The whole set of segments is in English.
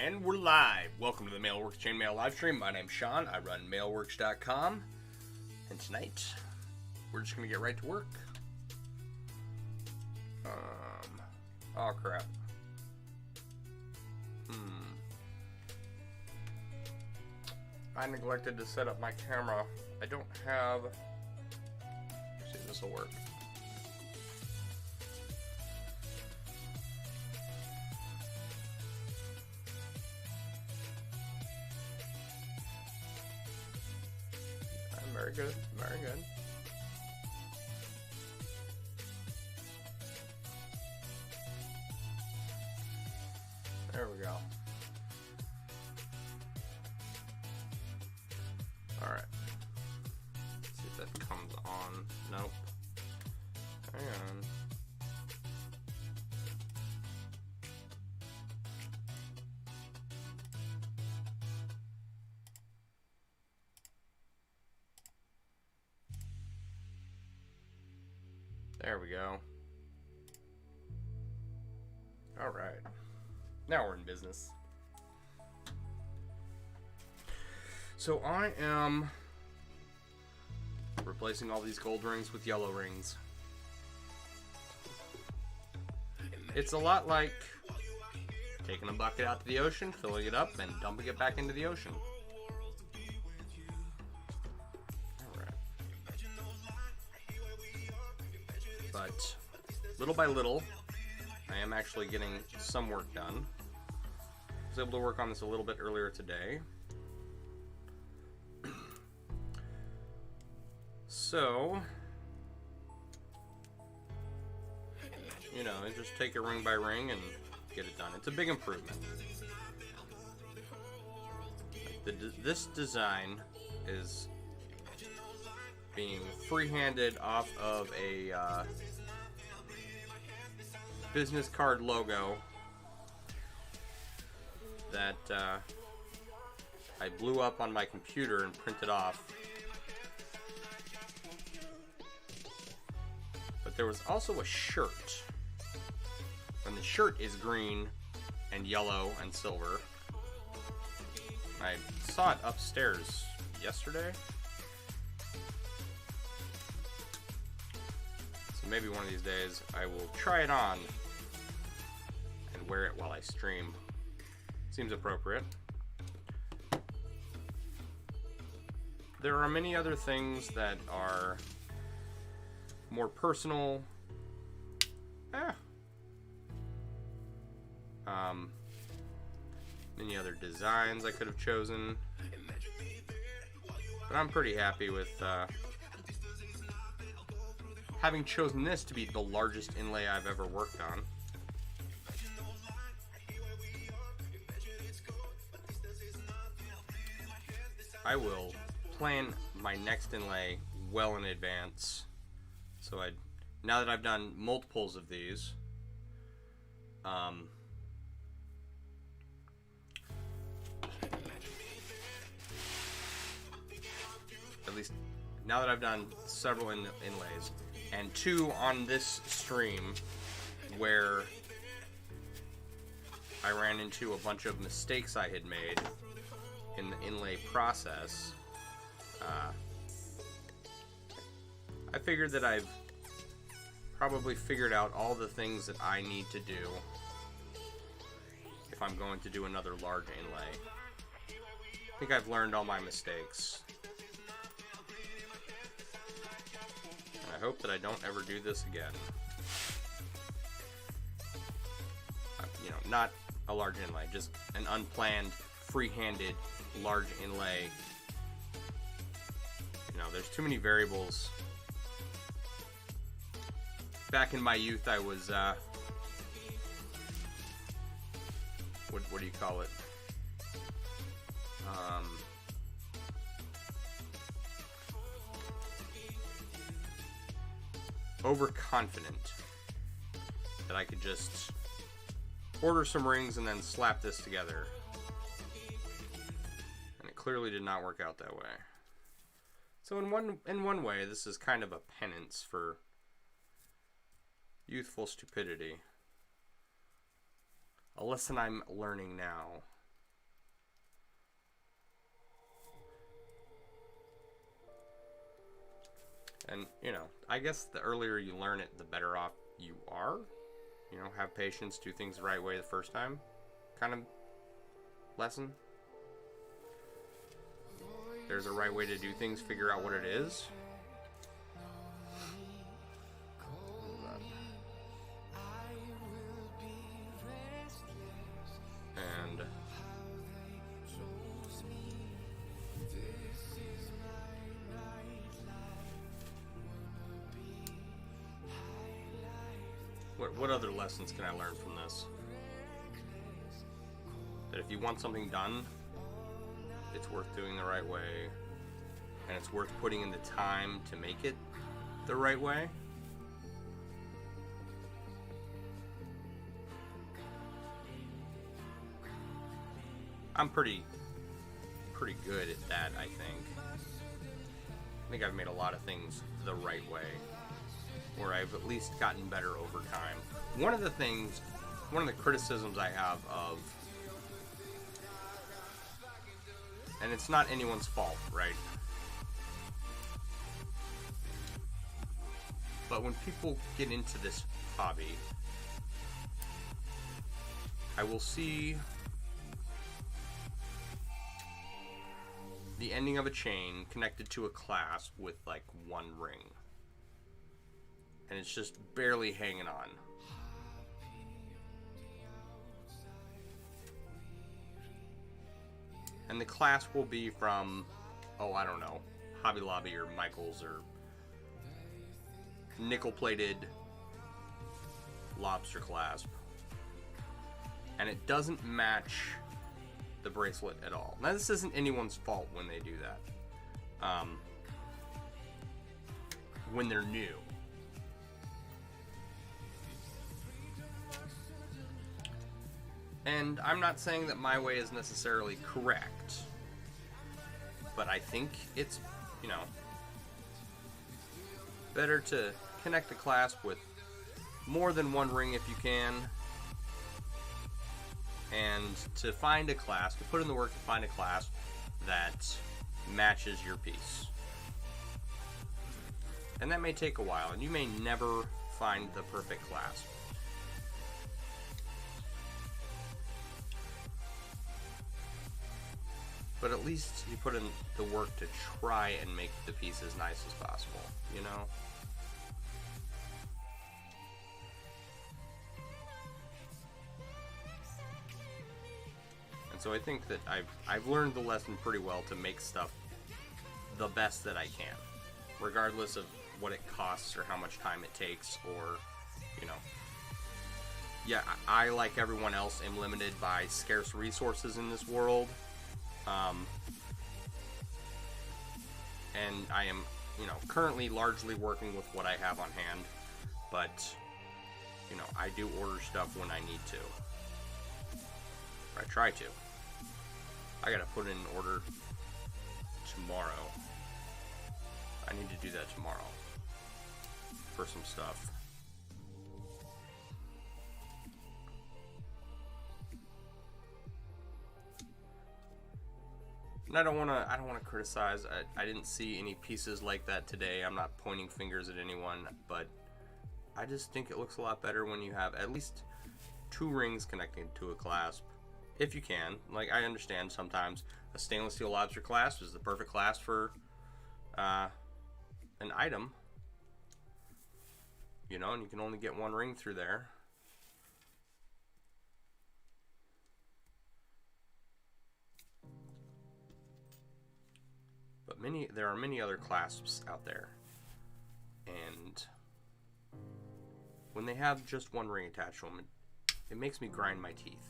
And we're live. Welcome to the MailleWerX Chainmail Livestream. My name's Sean. I run MailleWerX.com. And tonight, we're just going to get right to work. Oh crap. I neglected to set up my camera. I don't have... Let's see if this will work. Very good, very good. There we go. Alright. Let's see if that comes on. Nope. Hang on. There we go. Alright. Now we're in business. So I am replacing all these gold rings with yellow rings. It's a lot like taking a bucket out to the ocean, filling it up, and dumping it back into the ocean. But little by little, I am actually getting some work done. I was able to work on this a little bit earlier today. So, you know, just take it ring by ring and get it done. It's a big improvement. This design is being free-handed off of a business card logo that I blew up on my computer and printed off. But there was also a shirt, and the shirt is green and yellow and silver. I saw it upstairs yesterday. So maybe one of these days I will try it on and wear it while I stream. Seems appropriate. There are many other things that are more personal. Many other designs I could have chosen. But I'm pretty happy with having chosen this to be the largest inlay I've ever worked on. I will plan my next inlay well in advance. So now that I've done multiples of these, at least now that I've done several inlays, and 2 on this stream where I ran into a bunch of mistakes I had made in the inlay process, I figured that I've probably figured out all the things that I need to do if I'm going to do another large inlay. I think I've learned all my mistakes. And I hope that I don't ever do this again. You know, not a large inlay, just an unplanned, free-handed, large inlay. You know, there's too many variables. Back in my youth, I was, what do you call it? Overconfident that I could just order some rings and then slap this together. And it clearly did not work out that way. So in one way, this is kind of a penance for youthful stupidity. A lesson I'm learning now. And, you know, I guess the earlier you learn it, the better off you are. You know, have patience, do things the right way the first time kind of lesson. There's a right way to do things, figure out what it is. And what other lessons can I learn from this? That if you want something done, it's worth doing the right way, and it's worth putting in the time to make it the right way. I'm pretty good at that, I think. I think I've made a lot of things the right way, where I've at least gotten better over time. One of the criticisms I have of, and it's not anyone's fault, right? But when people get into this hobby, I will see the ending of a chain connected to a clasp with like one ring. And it's just barely hanging on. And the clasp will be from, oh, I don't know, Hobby Lobby or Michael's or nickel-plated lobster clasp. And it doesn't match the bracelet at all. Now, this isn't anyone's fault when they do that. When they're new. And I'm not saying that my way is necessarily correct, but I think it's, you know, better to connect a clasp with more than one ring if you can, and to find a clasp, to put in the work to find a clasp that matches your piece. And that may take a while, and you may never find the perfect clasp. But at least you put in the work to try and make the piece as nice as possible, you know? And so I think that I've learned the lesson pretty well to make stuff the best that I can, regardless of what it costs or how much time it takes, or, you know. Yeah, I, like everyone else, am limited by scarce resources in this world. And I am, you know, currently largely working with what I have on hand, but, you know, I do order stuff when I need to. Or I try to. I gotta put in an order tomorrow. I need to do that tomorrow for some stuff. And I don't want to criticize. I didn't see any pieces like that today. I'm not pointing fingers at anyone, but I just think it looks a lot better when you have at least two rings connecting to a clasp, if you can. Like, I understand sometimes a stainless steel lobster clasp is the perfect clasp for an item, you know, and you can only get one ring through there. But there are many other clasps out there, and when they have just one ring attached to them, it makes me grind my teeth.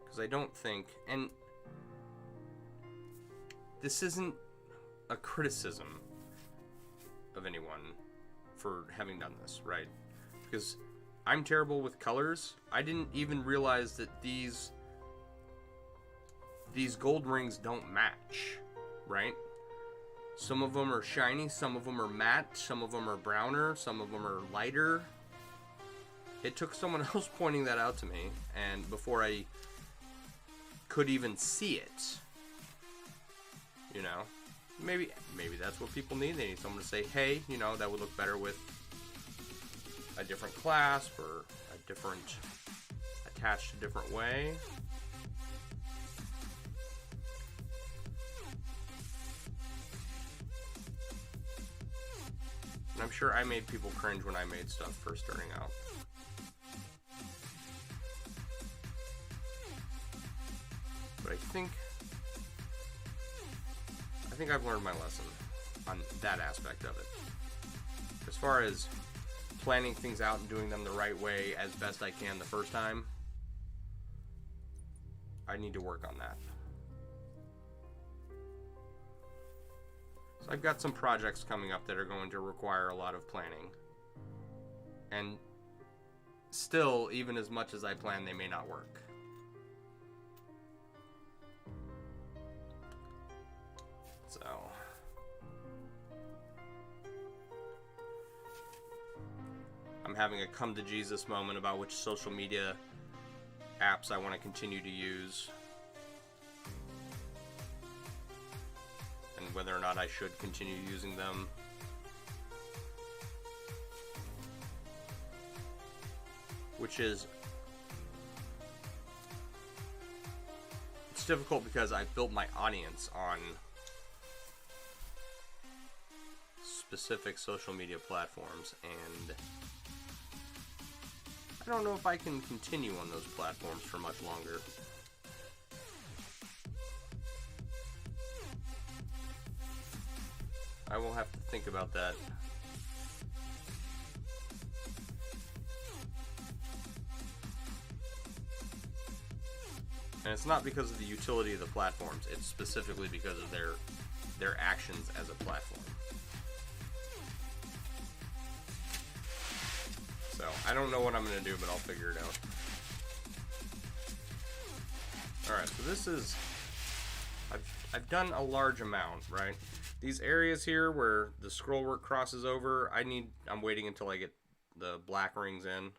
Because I don't think, and this isn't a criticism of anyone for having done this, right? Because I'm terrible with colors. I didn't even realize that these gold rings don't match, right? Some of them are shiny, some of them are matte, some of them are browner, some of them are lighter. It took someone else pointing that out to me, and before I could even see it, You know, maybe that's what people need. They need someone to say, hey, you know, that would look better with a different clasp or a different, attached a different way. And I'm sure I made people cringe when I made stuff first starting out. But I think I've learned my lesson on that aspect of it. As far as planning things out and doing them the right way as best I can the first time, I need to work on that. So I've got some projects coming up that are going to require a lot of planning. And still, even as much as I plan, they may not work. So I'm having a come to Jesus moment about which social media apps I want to continue to use and whether or not I should continue using them. Which is, it's difficult because I've built my audience on specific social media platforms, and I don't know if I can continue on those platforms for much longer. I will have to think about that. And it's not because of the utility of the platforms, it's specifically because of their actions as a platform. So, I don't know what I'm going to do, but I'll figure it out. Alright, so this is... I've done a large amount, right? These areas here where the scroll work crosses over, I'm waiting until I get the black rings in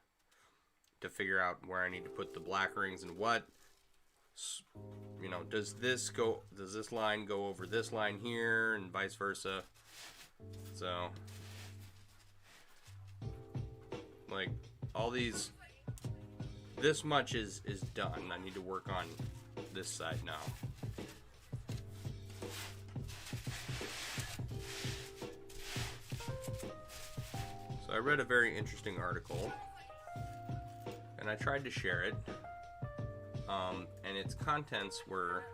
to figure out where I need to put the black rings and what. You know, does this line go over this line here and vice versa? So... like, all these, this much is done. I need to work on this side now. So I read a very interesting article, and I tried to share it, and its contents were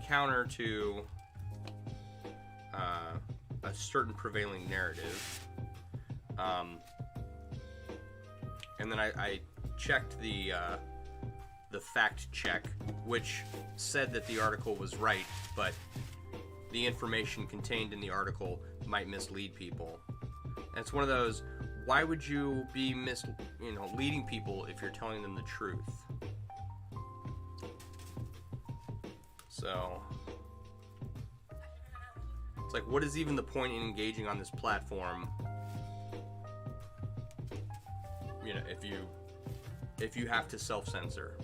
counter to a certain prevailing narrative. And then I checked the fact check, which said that the article was right, but the information contained in the article might mislead people. And it's one of those, why would you be leading people if you're telling them the truth? So it's like, what is even the point in engaging on this platform? You know, if you have to self-censor.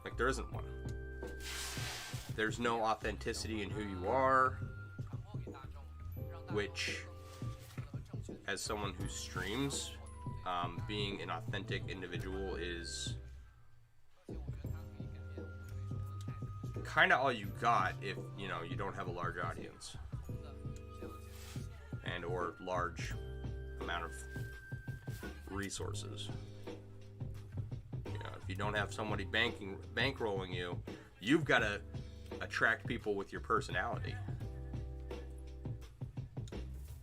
Like, there isn't one. There's no authenticity in who you are, which, as someone who streams, being an authentic individual is kind of all you got if, you know, you don't have a large audience and or large amount of resources. You know, if you don't have somebody bankrolling you, you've got to attract people with your personality.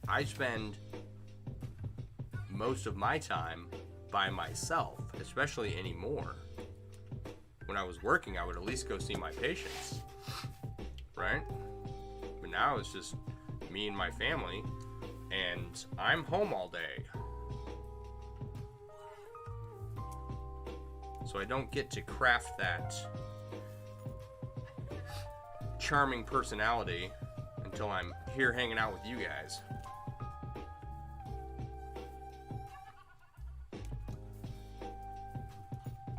I spend most of my time by myself, especially anymore. When I was working, I would at least go see my patients, right? But now it's just me and my family, and I'm home all day. So I don't get to craft that charming personality until I'm here hanging out with you guys.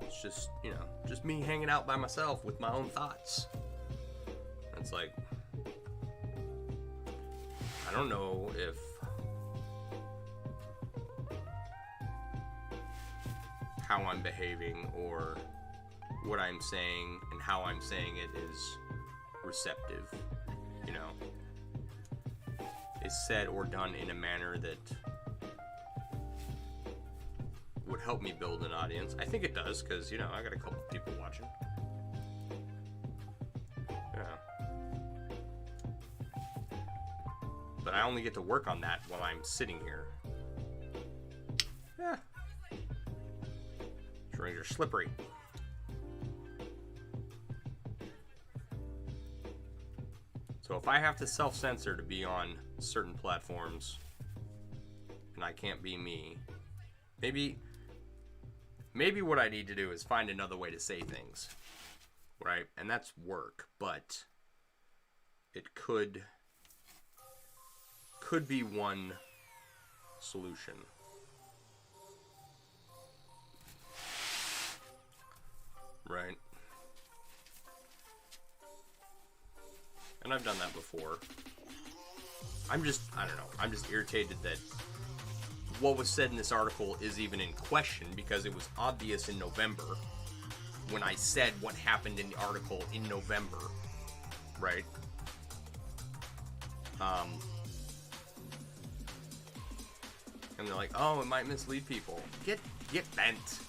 It's just, you know, just me hanging out by myself with my own thoughts. it's like, I don't know if how I'm behaving or what I'm saying and how I'm saying it is receptive, you know, is said or done in a manner that would help me build an audience. I think it does, because, you know, I got a couple people watching. Yeah. But I only get to work on that while I'm sitting here. Yeah. Strings are slippery. So if I have to self-censor to be on certain platforms, and I can't be me, maybe what I need to do is find another way to say things, right? And that's work, but it could be one solution. Right? And I've done that before. I don't know, I'm just irritated that what was said in this article is even in question, because it was obvious in November when I said what happened in the article in November, right? And they're like, oh, it might mislead people. Get bent.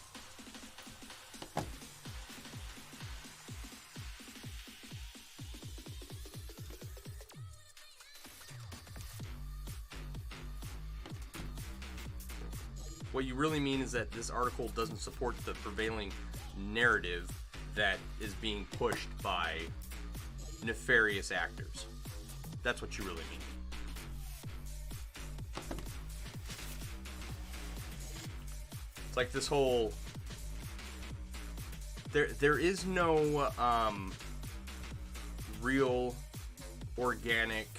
What you really mean is that this article doesn't support the prevailing narrative that is being pushed by nefarious actors. That's what you really mean. It's like this whole... There is no real organic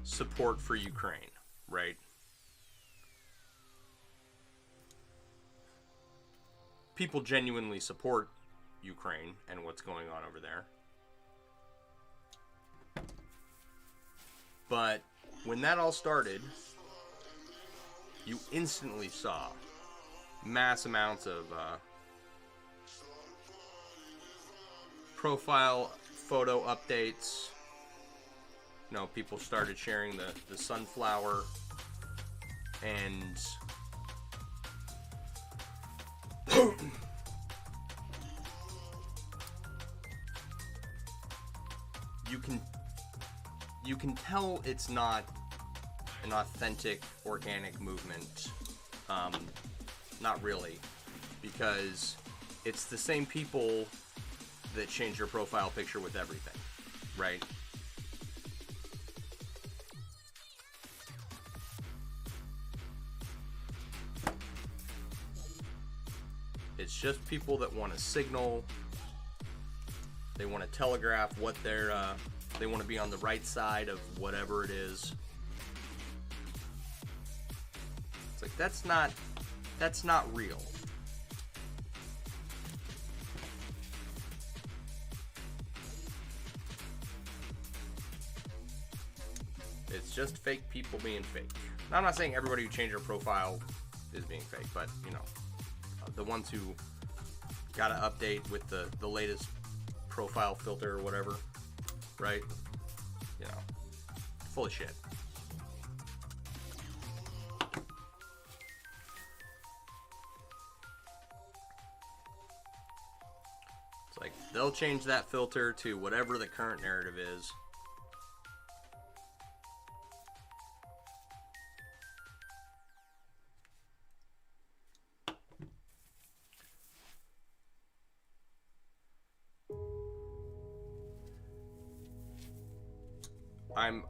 support for Ukraine, right? People genuinely support Ukraine and what's going on over there. But when that all started, you instantly saw mass amounts of profile photo updates. You know, people started sharing the sunflower, and you can tell it's not an authentic, organic movement. Not really, because it's the same people that change your profile picture with everything, right? It's just people that want to signal. They want to telegraph what they want to be on the right side of whatever it is. It's like, that's not real. It's just fake people being fake. Now, I'm not saying everybody who changed their profile is being fake, but, you know, the ones who got to update with the latest profile filter or whatever, right? You know, full of shit. It's like, they'll change that filter to whatever the current narrative is.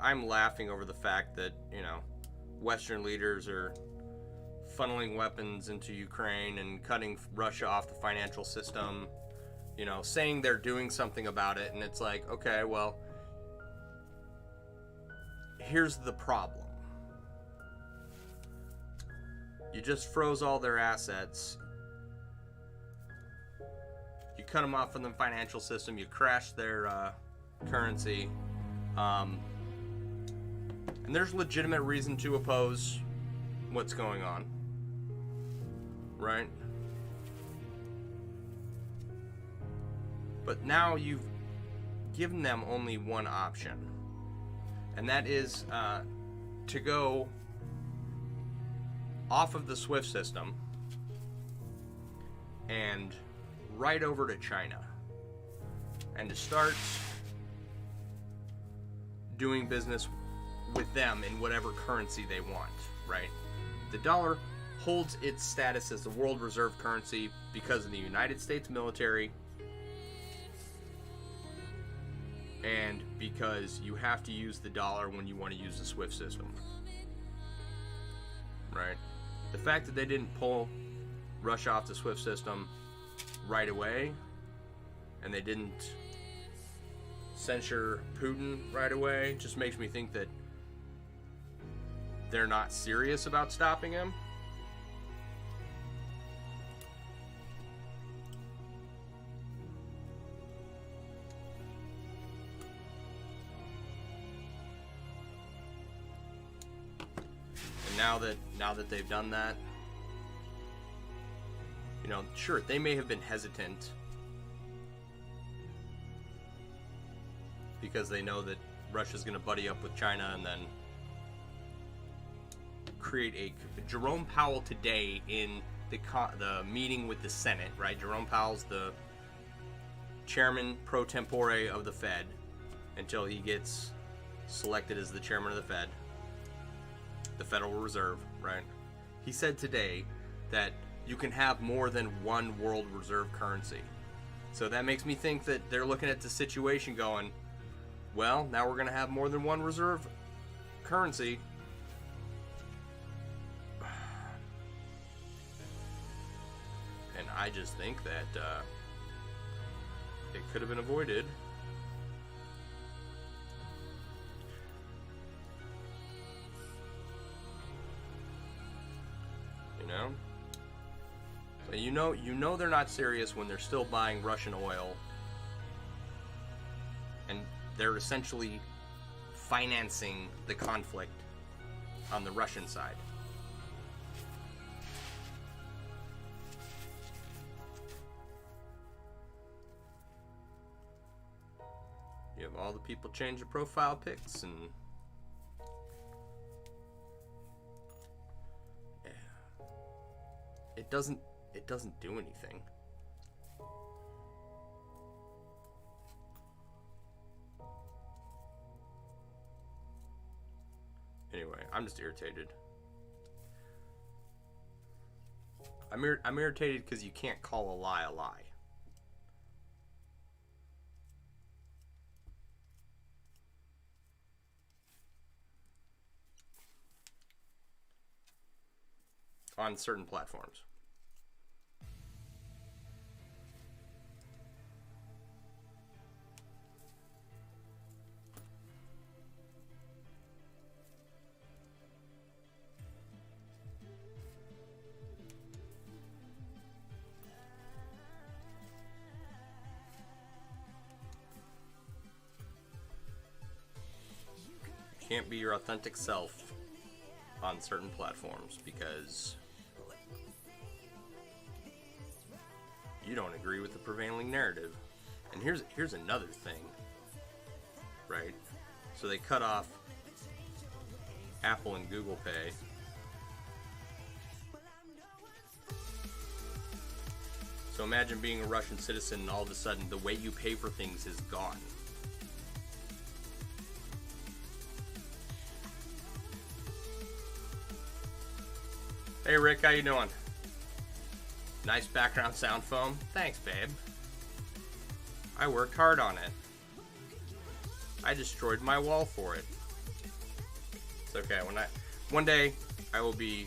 I'm laughing over the fact that, you know, Western leaders are funneling weapons into Ukraine and cutting Russia off the financial system, you know, saying they're doing something about it, and it's like, okay, well, here's the problem. You just froze all their assets. You cut them off from the financial system. You crashed their currency. And there's legitimate reason to oppose what's going on, right? But now you've given them only one option, and that is to go off of the SWIFT system and right over to China and to start doing business with them in whatever currency they want, right? The dollar holds its status as the world reserve currency because of the United States military and because you have to use the dollar when you want to use the SWIFT system, right? The fact that they didn't pull Russia off the SWIFT system right away, and they didn't censure Putin right away, just makes me think that they're not serious about stopping him. And now that they've done that, you know, sure, they may have been hesitant because they know that Russia's going to buddy up with China and then create a... Jerome Powell today in the meeting with the Senate, right? Jerome Powell's the chairman pro tempore of the Fed until he gets selected as the chairman of the Fed, the Federal Reserve, right? He said today that you can have more than one world reserve currency. So that makes me think that they're looking at the situation going, well, now we're going to have more than one reserve currency. And I just think that it could have been avoided. So you know they're not serious when they're still buying Russian oil, and they're essentially financing the conflict on the Russian side. You have all the people change their profile pics and it doesn't do anything. Anyway, I'm just irritated. I'm irritated because you can't call a lie a lie. On certain platforms. You can't be your authentic self on certain platforms because you don't agree with the prevailing narrative. And here's another thing, right? So they cut off Apple and Google Pay. So imagine being a Russian citizen and all of a sudden the way you pay for things is gone. Hey Rick, how you doing? Nice background sound foam. Thanks, babe. I worked hard on it. I destroyed my wall for it. It's okay. One day I will be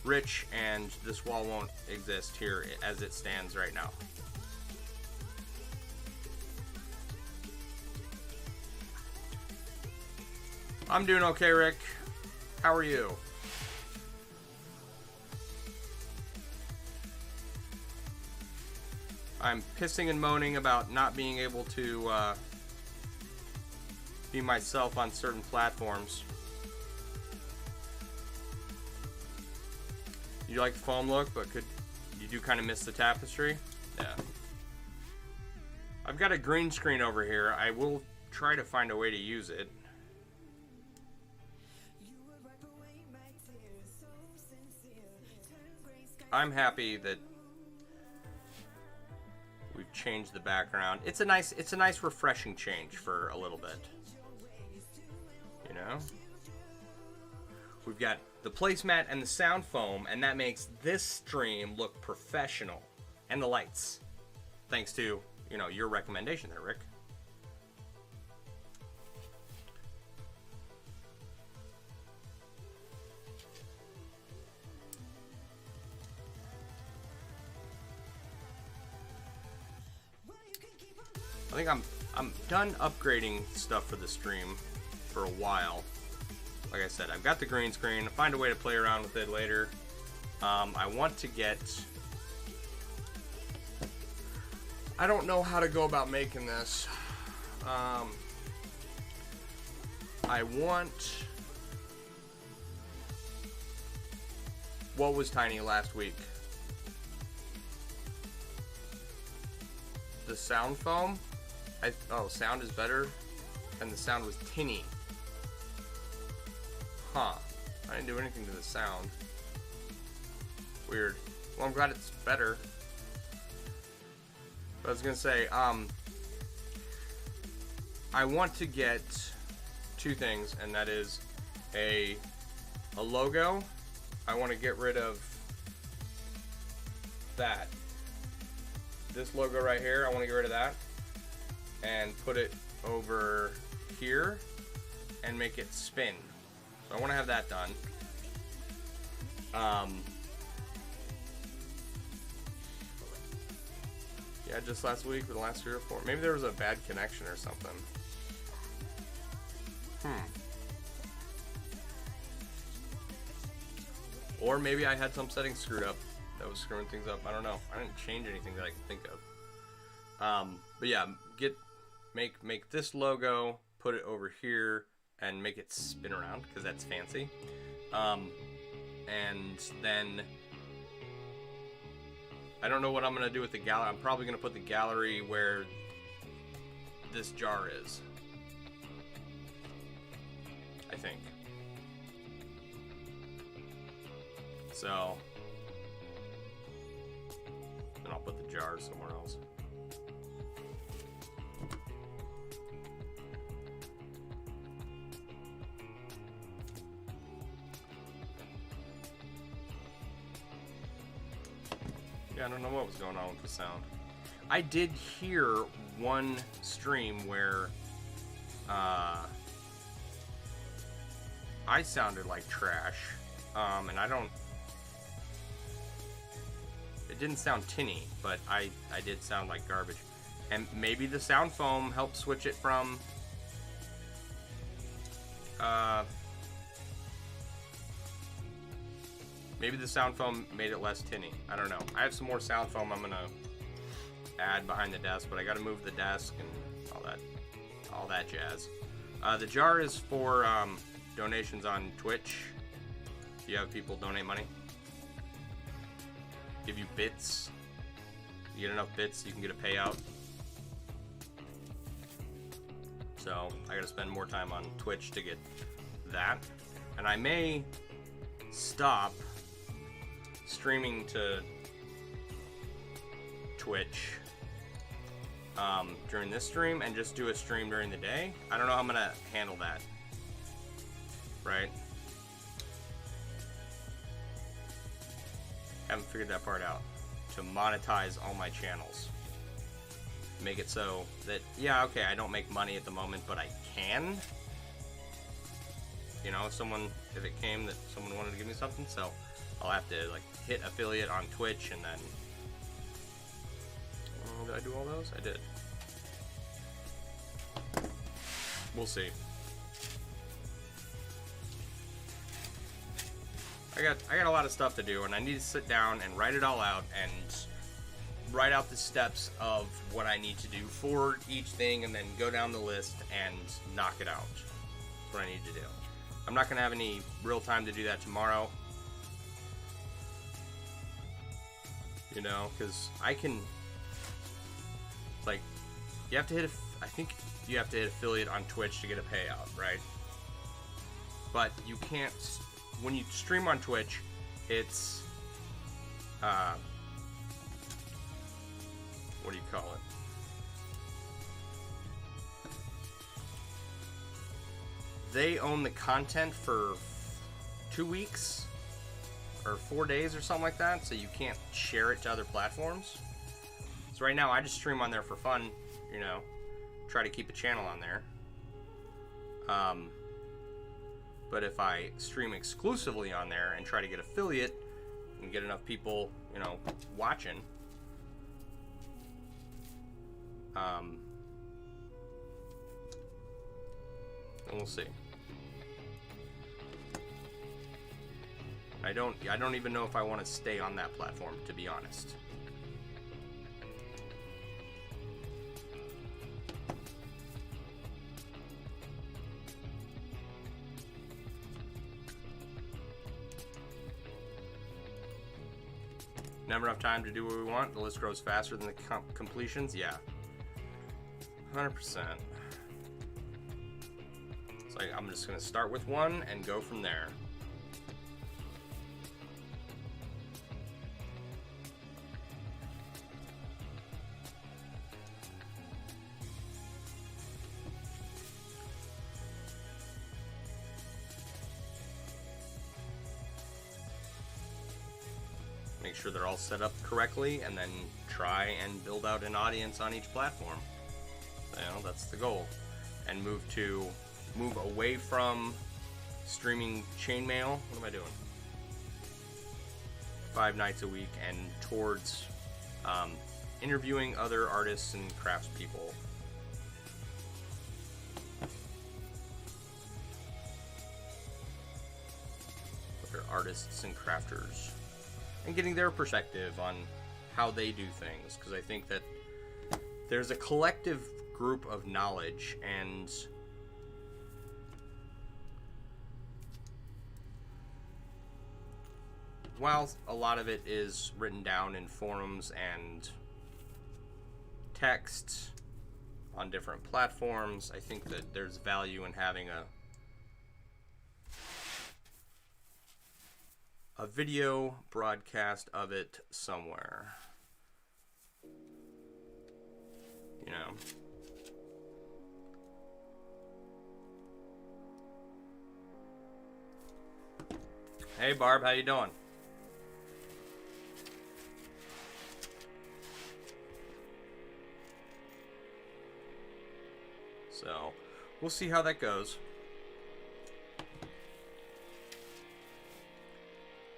rich and this wall won't exist here as it stands right now. I'm doing okay, Rick. How are you? I'm pissing and moaning about not being able to be myself on certain platforms. You like the foam look, but you do kind of miss the tapestry? Yeah. I've got a green screen over here. I will try to find a way to use it. I'm happy that we've changed the background. It's a nice refreshing change for a little bit. You know? We've got the placemat and the sound foam, and that makes this stream look professional. And the lights. Thanks to, you know, your recommendation there, Rick. I think I'm done upgrading stuff for the stream for a while. Like I said, I've got the green screen. I'll find a way to play around with it later. I want to get... I don't know how to go about making this. I want... What was tiny last week? The sound foam? Oh, sound is better? And the sound was tinny. Huh. I didn't do anything to the sound. Weird. Well, I'm glad it's better. But I was gonna say, I want to get two things, and that is a logo. I want to get rid of that. This logo right here, I want to get rid of that. And put it over here and make it spin. So I want to have that done. Yeah, just last week or the last 3 or 4. Maybe there was a bad connection or something. Or maybe I had some settings screwed up that was screwing things up. I don't know. I didn't change anything that I can think of. But yeah, make this logo, put it over here, and make it spin around, because that's fancy. And then I don't know what I'm going to do with the gallery. I'm probably going to put the gallery where this jar is. I think. So then I'll put the jar somewhere else. Yeah, I don't know what was going on with the sound. I did hear one stream where I sounded like trash, and I don't... It didn't sound tinny, but I did sound like garbage. And maybe the sound foam helped switch it from... Maybe the sound foam made it less tinny. I don't know. I have some more sound foam I'm gonna add behind the desk, but I gotta move the desk and all that jazz. The jar is for donations on Twitch. You have people donate money. Give you bits. You get enough bits, you can get a payout. So I gotta spend more time on Twitch to get that. And I may stop streaming to Twitch during this stream and just do a stream during the day. I don't know how I'm gonna handle that. Right? Haven't figured that part out. To monetize all my channels. Make it so that, yeah, okay, I don't make money at the moment, but I can. You know, if it came that someone wanted to give me something, so I'll have to like hit affiliate on Twitch and then... did I do all those? I did. We'll see. I got a lot of stuff to do, and I need to sit down and write it all out and write out the steps of what I need to do for each thing, and then go down the list and knock it out. That's what I need to do. I'm not going to have any real time to do that tomorrow. You know, because I can, like, you have to hit, I think you have to hit affiliate on Twitch to get a payout, right? But you can't, when you stream on Twitch, it's, what do you call it? They own the content for 2 weeks or 4 days or something like that, so you can't share it to other platforms. So right now I just stream on there for fun, you know, try to keep a channel on there. But if I stream exclusively on there and try to get affiliate and get enough people, you know, watching, and we'll see. I don't even know if I want to stay on that platform, to be honest. Never enough time to do what we want. The list grows faster than the completions. Yeah, 100%. It's like I'm just gonna start with one and go from there. Make sure they're all set up correctly, and then try and build out an audience on each platform. You know, that's the goal. And move away from streaming Chainmail. What am I doing? 5 nights a week, and towards interviewing other artists and craftspeople. Other artists and crafters. And getting their perspective on how they do things, because I think that there's a collective group of knowledge, and while a lot of it is written down in forums and text on different platforms, I think that there's value in having a video broadcast of it somewhere. You know. Hey Barb, how you doing? So, we'll see how that goes.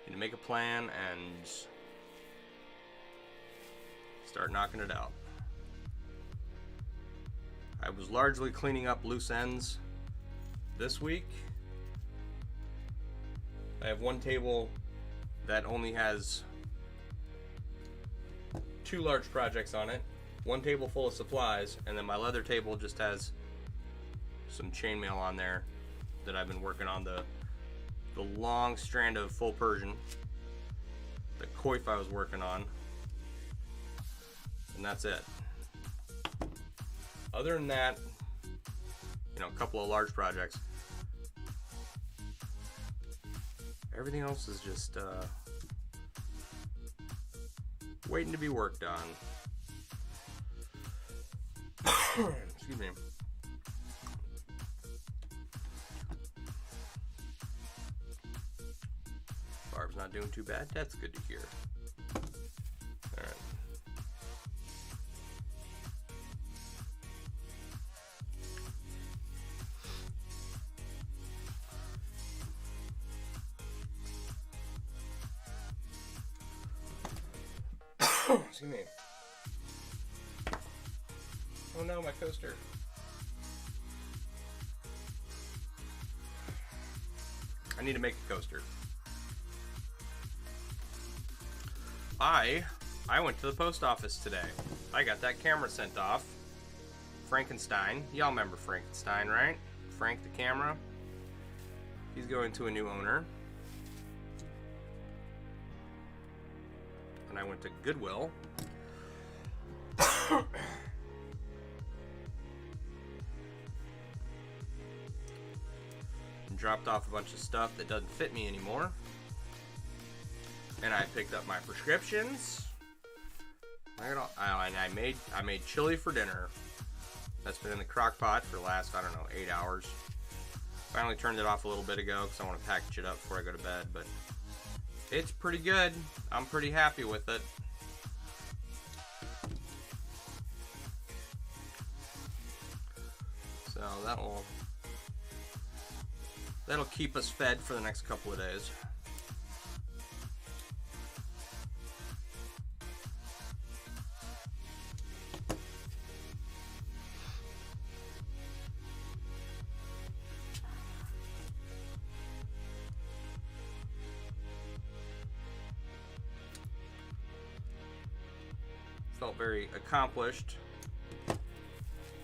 Need to make a plan and start knocking it out. I was largely cleaning up loose ends this week. I have one table that only has 2 large projects on it, one table full of supplies, and then my leather table just has some chainmail on there that I've been working on, the long strand of full Persian, the coif I was working on, and that's it. Other than that, you know, a couple of large projects. Everything else is just waiting to be worked on. Excuse me. Barb's not doing too bad. That's good to hear. All right. Excuse me. Oh no, my coaster. I need to make a coaster. I I went to the post office today. I got that camera sent off. Frankenstein. Y'all remember Frankenstein, right? Frank the camera. He's going to a new owner. And I went to Goodwill. And dropped off a bunch of stuff that doesn't fit me anymore. And I picked up my prescriptions. And I made chili for dinner. That's been in the crock pot for the last, I don't know, 8 hours. Finally turned it off a little bit ago because I want to package it up before I go to bed, but it's pretty good. I'm pretty happy with it. So that'll keep us fed for the next couple of days. Felt very accomplished,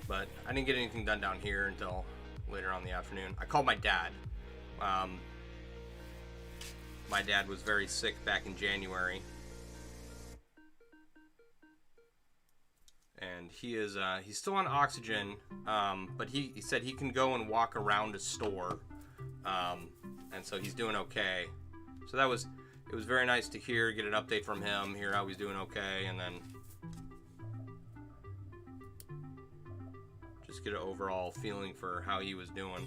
but I didn't get anything done down here until later on in the afternoon. I called my dad. My dad was very sick back in January, and he's still on oxygen, but he said he can go and walk around a store, and so he's doing okay. So it was very nice to get an update from him, hear how he's doing okay, and then just get an overall feeling for how he was doing.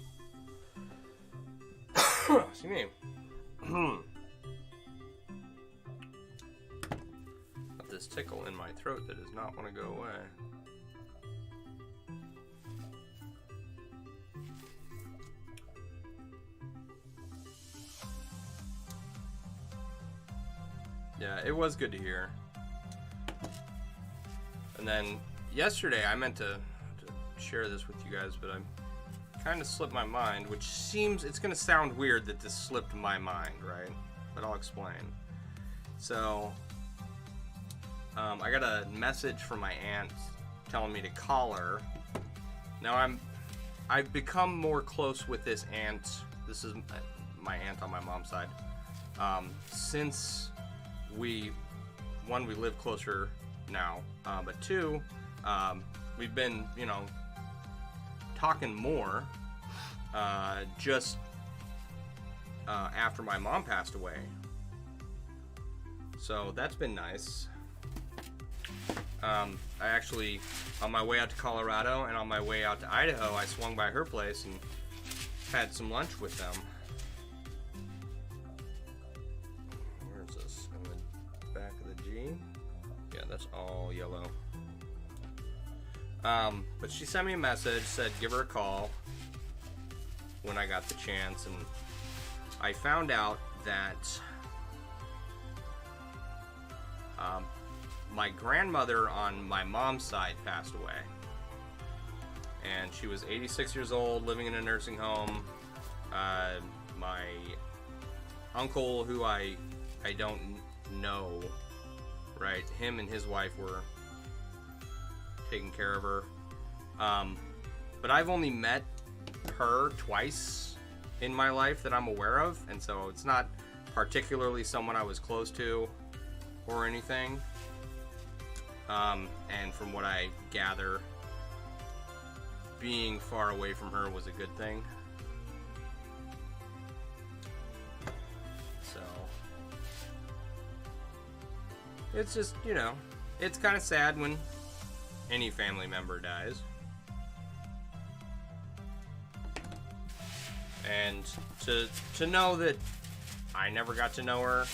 Excuse me. Got this tickle in my throat that does not want to go away. Yeah, it was good to hear. And then yesterday I meant to share this with you guys, but I kind of slipped my mind, which seems, it's going to sound weird that this slipped my mind, right? But I'll explain. So, I got a message from my aunt telling me to call her. Now I've become more close with this aunt. This is my aunt on my mom's side. Since we live closer now, but two, we've been, talking more just after my mom passed away. So that's been nice. I actually, on my way out to Colorado and on my way out to Idaho, I swung by her place and had some lunch with them. Where is this? In the back of the G? Yeah, that's all yellow. But she sent me a message, said give her a call when I got the chance, and I found out that my grandmother on my mom's side passed away, and she was 86 years old, living in a nursing home. My uncle, who I don't know, right, him and his wife were taking care of her, but I've only met her twice in my life that I'm aware of, and so it's not particularly someone I was close to or anything, and from what I gather, being far away from her was a good thing. So it's just, it's kind of sad when any family member dies. And to know that I never got to know her,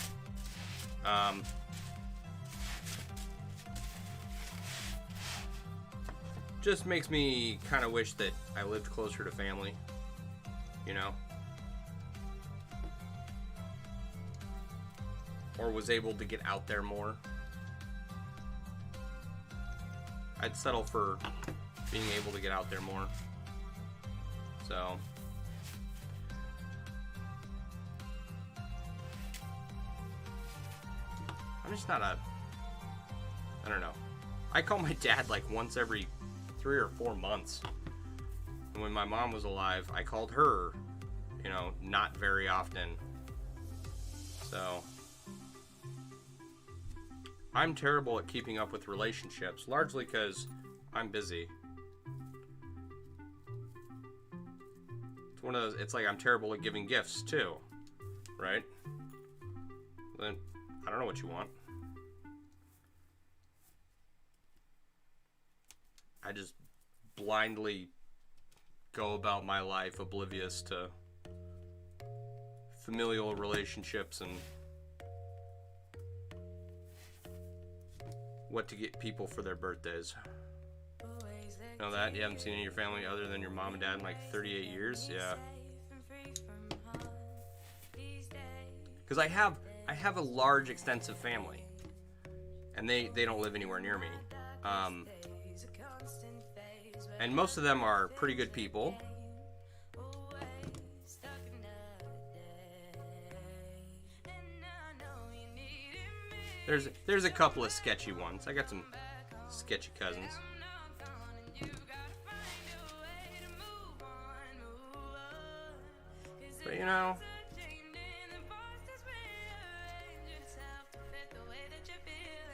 just makes me kind of wish that I lived closer to family, or was able to get out there more. I'd settle for being able to get out there more. So I'm just not I don't know. I call my dad like once every 3 or 4 months. And when my mom was alive, I called her, you know, not very often. So, I'm terrible at keeping up with relationships, largely because I'm busy. It's one of those, it's like I'm terrible at giving gifts too, right? Then, I don't know what you want. I just blindly go about my life oblivious to familial relationships and what to get people for their birthdays. Know that? You haven't seen any of your family other than your mom and dad in like 38 years? Yeah. Because I have a large, extensive family. And they don't live anywhere near me. And most of them are pretty good people. There's a couple of sketchy ones. I got some sketchy cousins. But you know,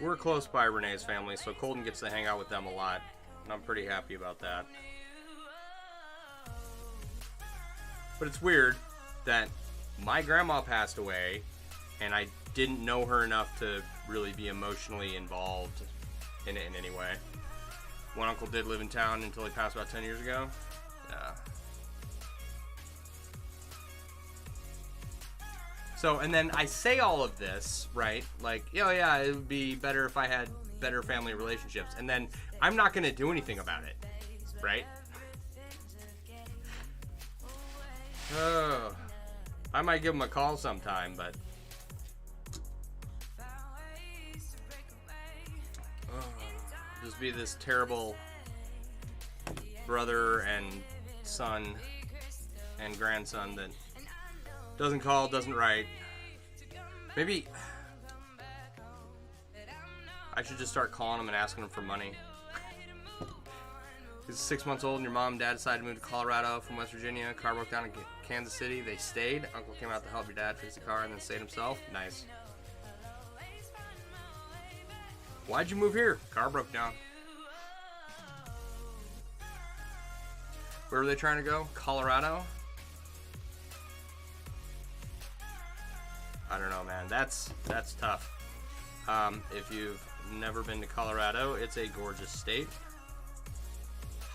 we're close by Renee's family, so Colton gets to hang out with them a lot. And I'm pretty happy about that. But it's weird that my grandma passed away and I didn't know her enough to really be emotionally involved in it in any way. One uncle did live in town until he passed about 10 years ago. Yeah. So, and then I say all of this, right? Like, oh yeah, it would be better if I had better family relationships. And then I'm not going to do anything about it, right? I might give him a call sometime, but just be this terrible brother and son and grandson that doesn't call, doesn't write. Maybe I should just start calling him and asking him for money. He's 6 months old and your mom and dad decided to move to Colorado from West Virginia. Car broke down in Kansas City. They stayed. Uncle came out to help your dad fix the car and then stayed himself. Nice. Why'd you move here? Car broke down. Where were they trying to go? Colorado? I don't know, man. That's tough. If you've never been to Colorado, it's a gorgeous state.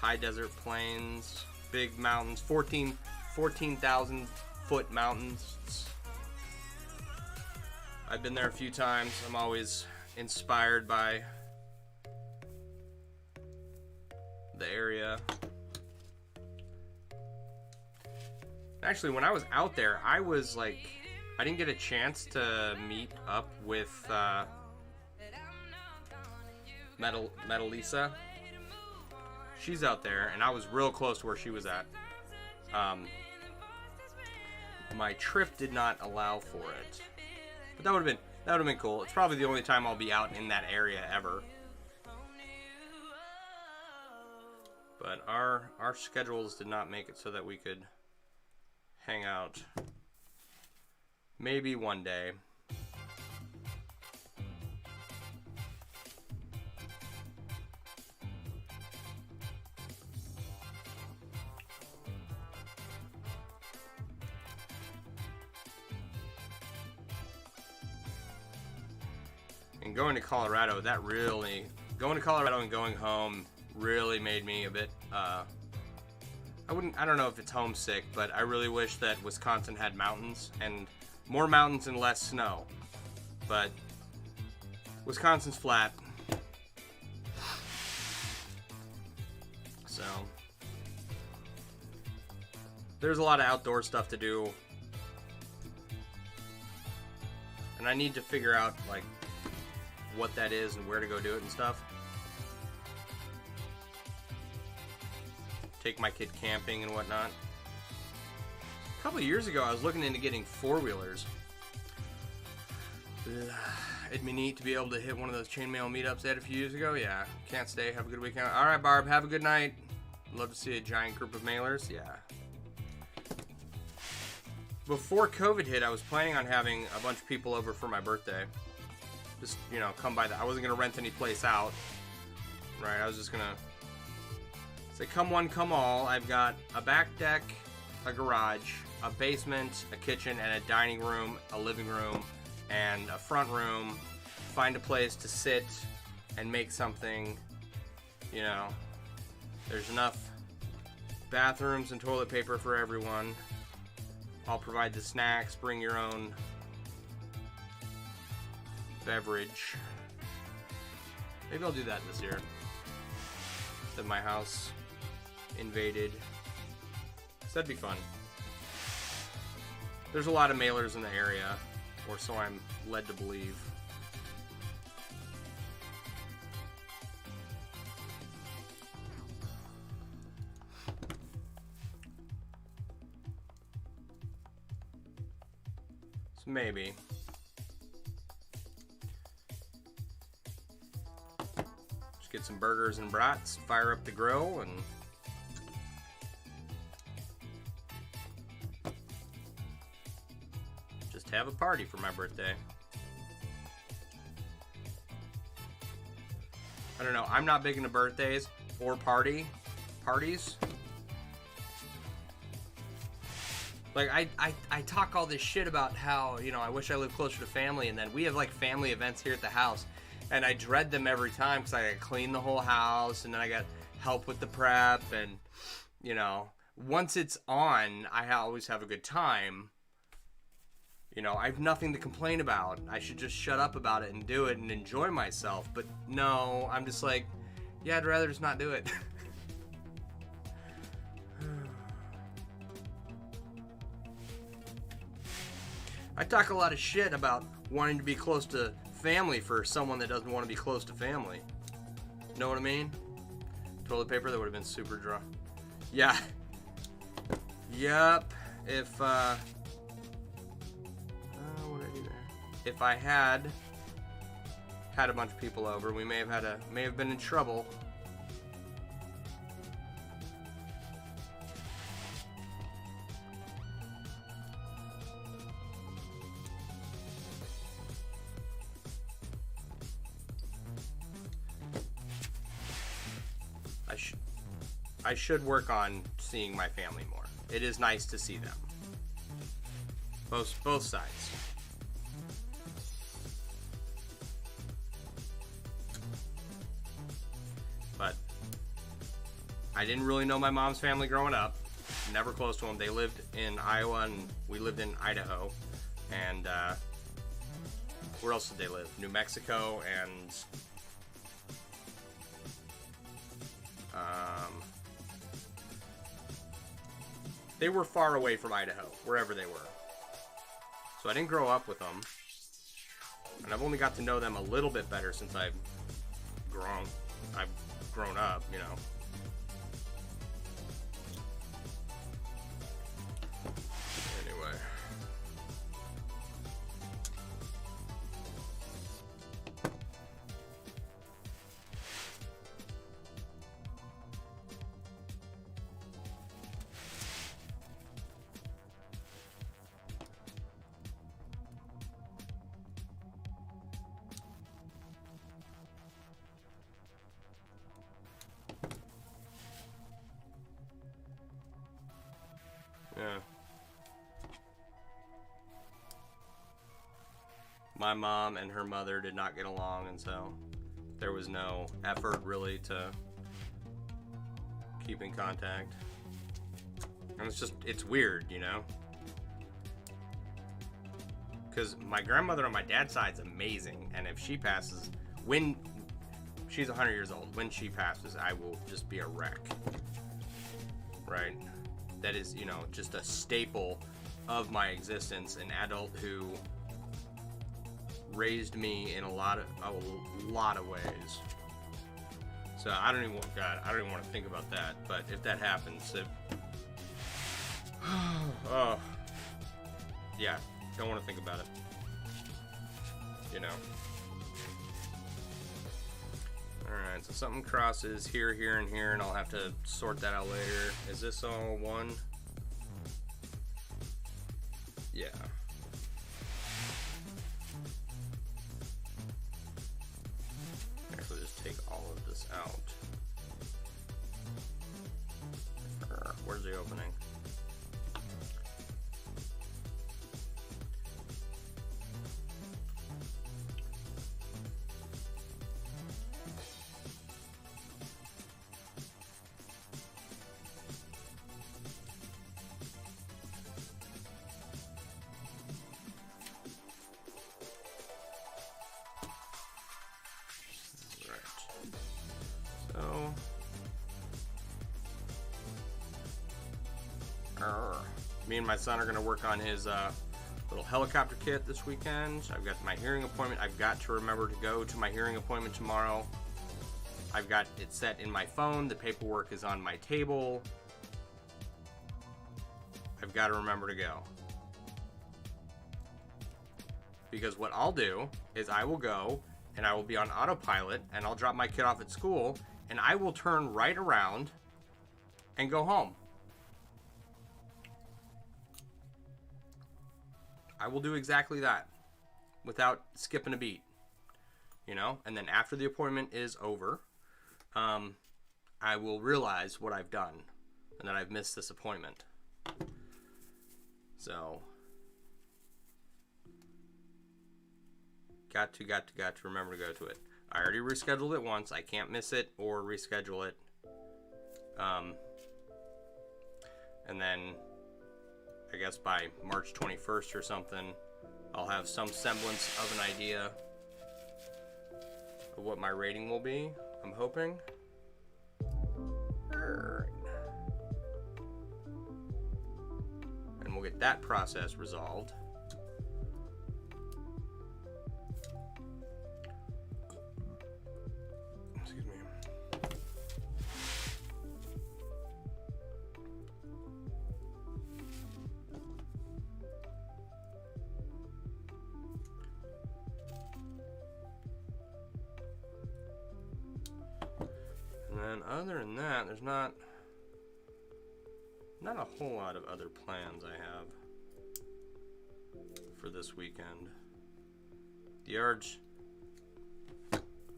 High desert plains, big mountains, 14,000 foot mountains. I've been there a few times. I'm always inspired by the area. Actually, when I was out there, I was like, I didn't get a chance to meet up with Metal Lisa. She's out there, and I was real close to where she was at. My trip did not allow for it, but that would have been cool. It's probably the only time I'll be out in that area ever. But our schedules did not make it so that we could hang out. Maybe one day. And going to Colorado, going to Colorado and going home really made me a bit, I don't know if it's homesick, but I really wish that Wisconsin had mountains, and more mountains and less snow. But Wisconsin's flat. So there's a lot of outdoor stuff to do. And I need to figure out like what that is and where to go do it and stuff. Take my kid camping and whatnot. A couple of years ago, I was looking into getting four-wheelers. It'd be neat to be able to hit one of those chainmail meetups they had a few years ago. Yeah. Can't stay. Have a good weekend. All right, Barb. Have a good night. Love to see a giant group of mailers. Yeah. Before COVID hit, I was planning on having a bunch of people over for my birthday. Just, you know, come by. I wasn't going to rent any place out. Right? I was just going to say, come one, come all. I've got a back deck, a garage, a basement, a kitchen, and a dining room, a living room, and a front room. Find a place to sit and make something, you know. There's enough bathrooms and toilet paper for everyone. I'll provide the snacks. Bring your own beverage. Maybe I'll do that this year. Then my house invaded. So that'd be fun. There's a lot of mailers in the area, or so I'm led to believe. So maybe. Just get some burgers and brats, fire up the grill, and just have a party for my birthday. I don't know. I'm not big into birthdays or parties. Like, I talk all this shit about how, you know, I wish I lived closer to family, and then we have, like, family events here at the house, and I dread them every time because I got to clean the whole house, and then I got help with the prep, and, you know, once it's on, I always have a good time. You know, I have nothing to complain about. I should just shut up about it and do it and enjoy myself, but no, I'm just like, yeah, I'd rather just not do it. I talk a lot of shit about wanting to be close to family for someone that doesn't want to be close to family. Know what I mean? Toilet paper, that would have been super dry. Yeah. Yep. If, what did I do there? If I had a bunch of people over, we may have been in trouble. I should work on seeing my family more. It is nice to see them. Both sides. But I didn't really know my mom's family growing up. Never close to them. They lived in Iowa and we lived in Idaho. And where else did they live? New Mexico and they were far away from Idaho, wherever they were. So I didn't grow up with them. And I've only got to know them a little bit better since I've grown up, you know. Anyway. Yeah. My mom and her mother did not get along, and so there was no effort really to keep in contact. And it's weird, you know? Because my grandmother on my dad's side's amazing, and if she passes, when she's 100 years old, when she passes, I will just be a wreck. Right? That is, you know, just a staple of my existence, an adult who raised me in a lot of ways. So I don't even want to think about that. But if that happens, oh, yeah, don't want to think about it. You know. Something crosses here, here, and here, and I'll have to sort that out later. Is this all one? Yeah. Actually, just take all of this out. Where's the opening? Me and my son are going to work on his little helicopter kit this weekend. I've got my hearing appointment. I've got to remember to go to my hearing appointment tomorrow. I've got it set in my phone. The paperwork is on my table. I've got to remember to go. Because what I'll do is I will go and I will be on autopilot and I'll drop my kid off at school and I will turn right around and go home. I will do exactly that without skipping a beat, you know, and then after the appointment is over, I will realize what I've done and that I've missed this appointment. So, got to remember to go to it. I already rescheduled it once. I can't miss it or reschedule it. And then I guess by March 21st or something, I'll have some semblance of an idea of what my rating will be. I'm hoping. And we'll get that process resolved. Excuse me. And other than that, there's not a whole lot of other plans I have for this weekend. The yards,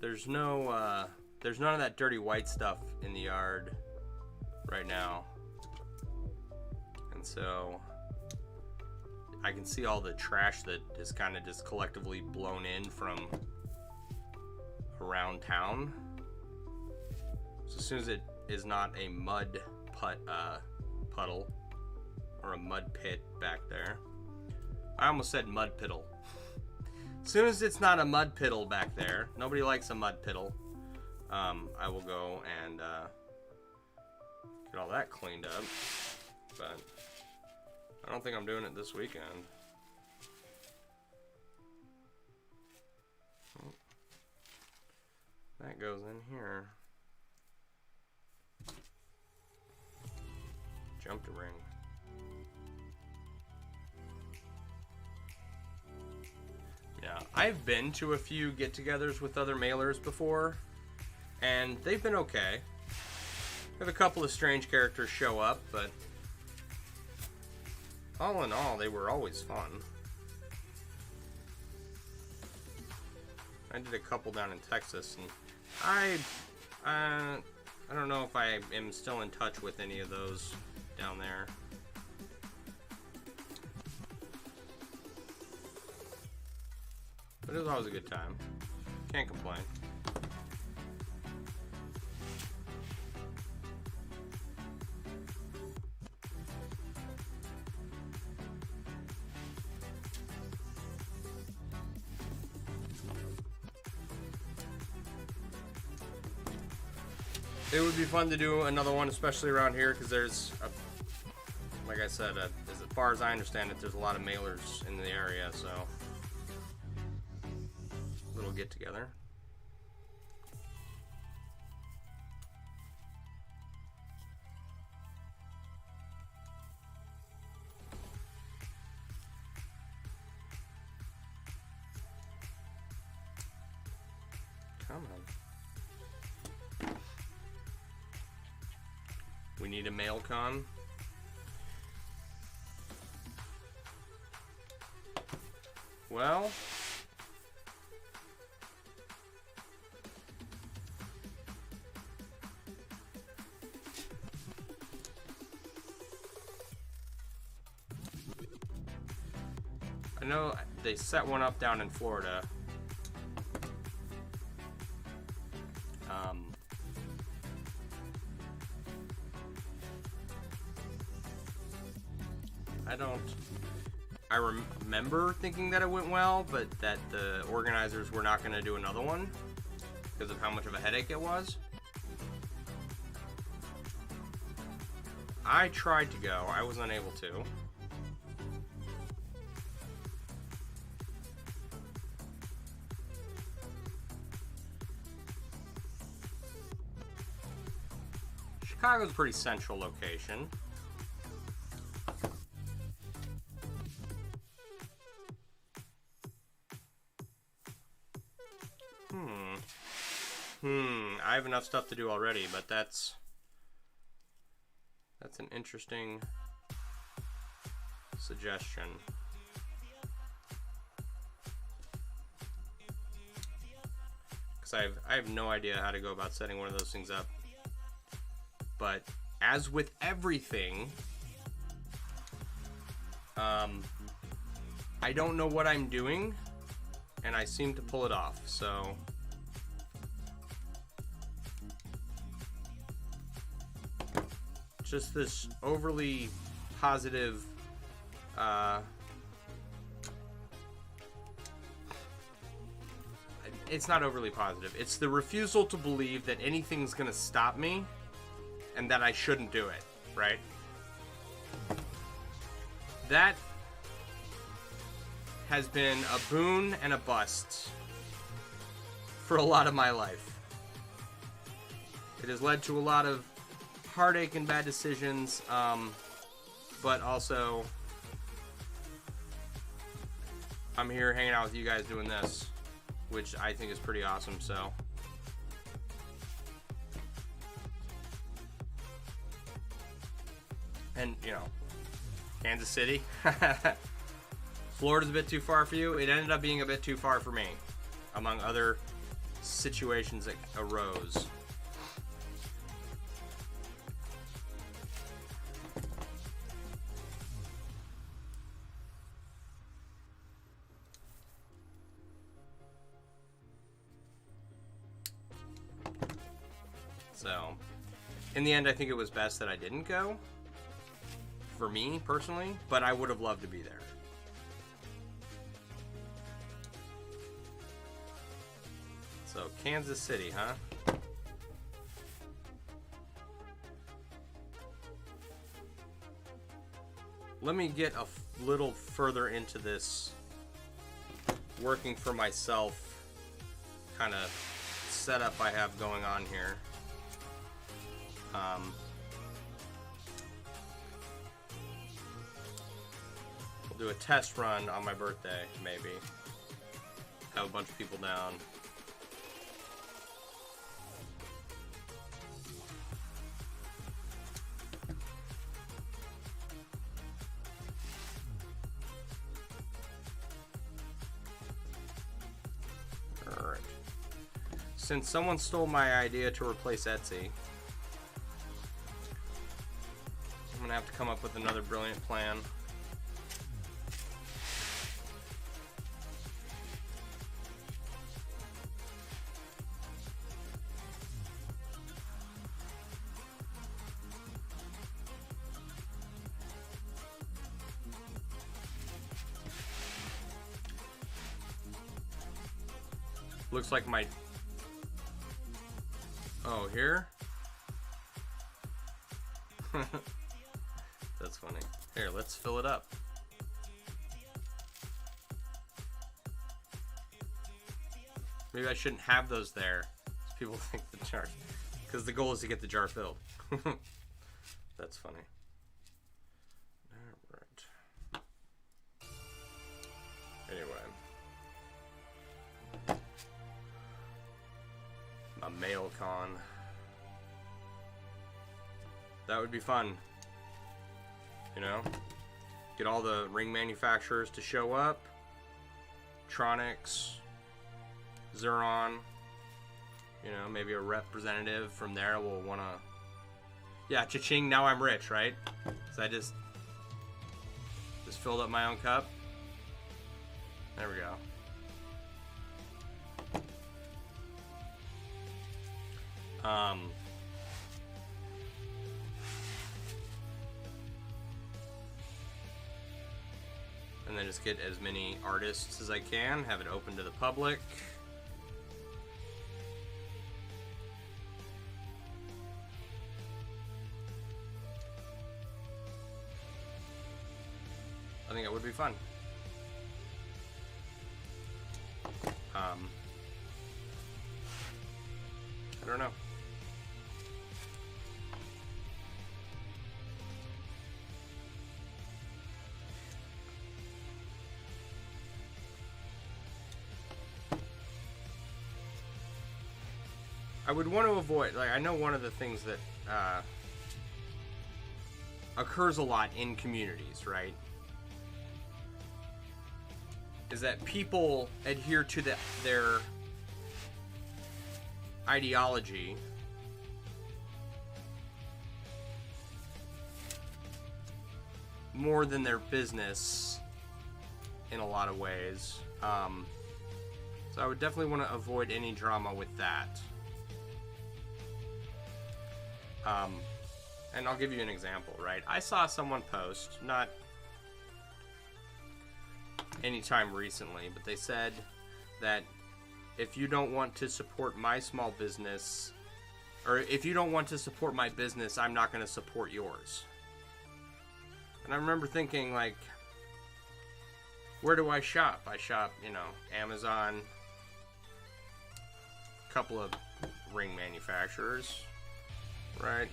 there's none of that dirty white stuff in the yard right now, and so I can see all the trash that is kind of just collectively blown in from around town. So as soon as it is not a mud puddle or a mud pit back there. I almost said mud piddle. As soon as it's not a mud piddle back there, nobody likes a mud piddle, I will go and get all that cleaned up. But I don't think I'm doing it this weekend. That goes in here. Jump to ring. Yeah, I've been to a few get-togethers with other mailers before, and they've been okay. We have a couple of strange characters show up, but all in all, they were always fun. I did a couple down in Texas, and I don't know if I am still in touch with any of those down there. But it was always a good time. Can't complain. It would be fun to do another one, especially around here, because there's, like I said, as far as I understand it, there's a lot of mailers in the area, so little get together. Come on. We need a MailleCon. Well, I know they set one up down in Florida. I remember thinking that it went well, but that the organizers were not going to do another one because of how much of a headache it was. I tried to go. I was unable to. Chicago's a pretty central location. I have enough stuff to do already, but that's an interesting suggestion. Because I have no idea how to go about setting one of those things up. But as with everything, I don't know what I'm doing, and I seem to pull it off, so just this overly positive it's not overly positive. It's the refusal to believe that anything's gonna stop me and that I shouldn't do it, right? That has been a boon and a bust for a lot of my life. It has led to a lot of heartache and bad decisions, but also I'm here hanging out with you guys doing this, which I think is pretty awesome. So and you know, Kansas City Florida's a bit too far for you. It ended up being a bit too far for me, among other situations that arose. So, in the end, I think it was best that I didn't go, for me, personally, but I would have loved to be there. So, Kansas City, huh? Let me get a little further into this working for myself kind of setup I have going on here. We'll do a test run on my birthday, maybe. Have a bunch of people down. Alright. Since someone stole my idea to replace Etsy, I'm gonna have to come up with another brilliant plan. Looks like my... Oh, here? That's funny. Here, let's fill it up. Maybe I shouldn't have those there. People think the jar... Because the goal is to get the jar filled. That's funny. Alright. Anyway. A MailleCon. That would be fun. You know? Get all the ring manufacturers to show up. Tronics. Zuron. You know, maybe a representative from there will want to... Yeah, cha-ching, now I'm rich, right? So I just filled up my own cup. There we go. And then just get as many artists as I can, have it open to the public. I think it would be fun. I don't know. I would want to avoid, like, I know one of the things that occurs a lot in communities, right, is that people adhere to their ideology more than their business in a lot of ways. So I would definitely want to avoid any drama with that. And I'll give you an example, right? I saw someone post, not anytime recently, but they said that if you don't want to support my small business, or if you don't want to support my business, I'm not going to support yours. And I remember thinking, like, where do I shop? I shop, you know, Amazon, a couple of ring manufacturers, right?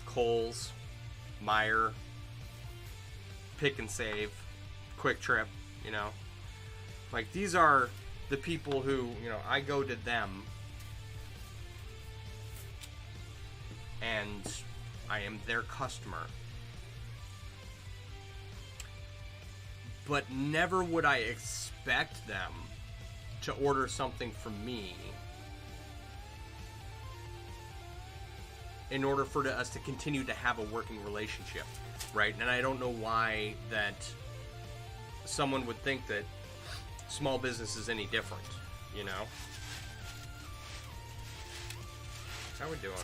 Kohl's, Meijer, Pick and Save, Quick Trip, you know. Like, these are the people who, you know, I go to them and I am their customer. But never would I expect them to order something from me in order for us to continue to have a working relationship, right? And I don't know why that someone would think that small business is any different, you know? How we doing?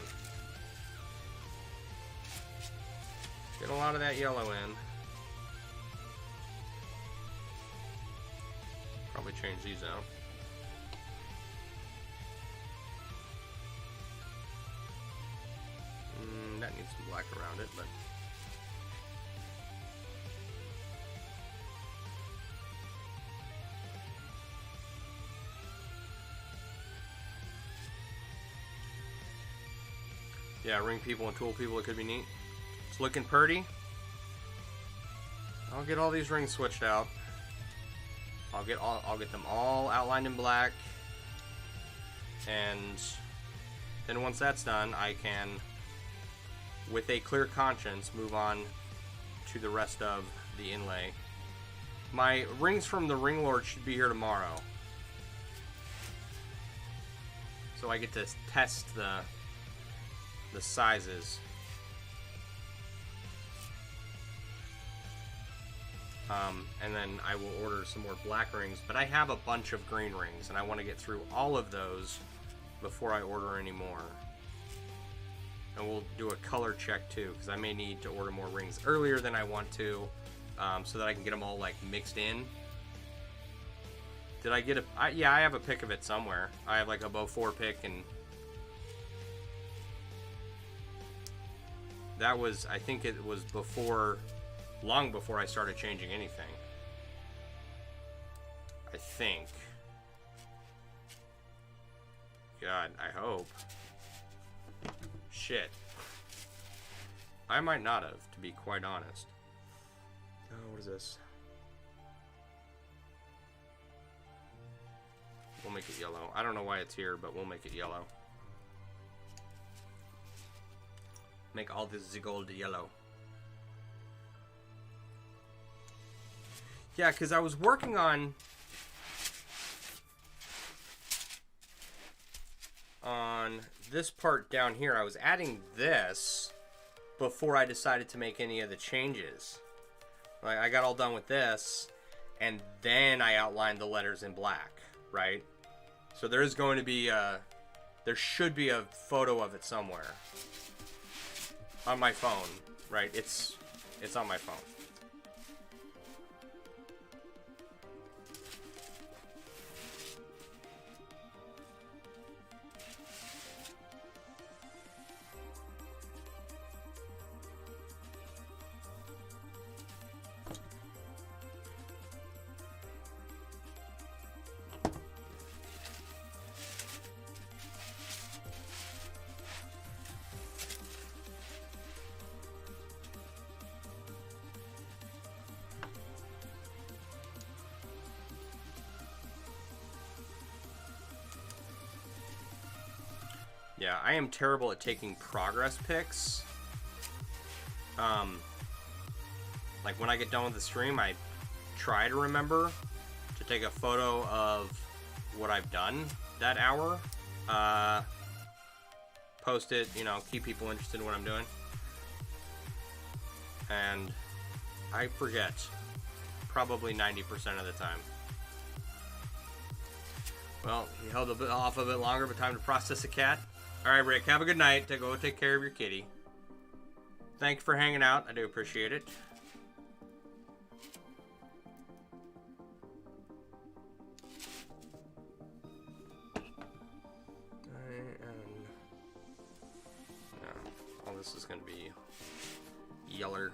Get a lot of that yellow in. Probably change these out. That needs some black around it, but yeah, ring people and tool people, it could be neat. It's looking pretty. I'll get all these rings switched out. I'll get them all outlined in black, and then once that's done, I can, with a clear conscience, move on to the rest of the inlay. My rings from the Ring Lord should be here tomorrow, so I get to test the sizes. And then I will order some more black rings, but I have a bunch of green rings and I want to get through all of those before I order any more. And we'll do a color check too, because I may need to order more rings earlier than I want to, so that I can get them all like mixed in. Did I get yeah, I have a pic of it somewhere. I have like a Bow 4 pic, and that was, I think it was before, long before I started changing anything. I think. God, I hope. Shit. I might not have, to be quite honest. Oh, what is this? We'll make it yellow. I don't know why it's here, but we'll make it yellow. Make all this gold yellow. Yeah, because I was working on this part down here. I was adding this before I decided to make any of the changes. Like, I got all done with this, and then I outlined the letters in black, right? So there is going to be there should be a photo of it somewhere on my phone, right? It's on my phone. Yeah, I am terrible at taking progress pics. Like when I get done with the stream, I try to remember to take a photo of what I've done that hour. Post it, you know, keep people interested in what I'm doing. And I forget probably 90% of the time. Well, he held a bit off a bit longer, but time to process a cat. All right, Rick, have a good night. Go take care of your kitty. Thank you for hanging out. I do appreciate it. All this is going to be yeller.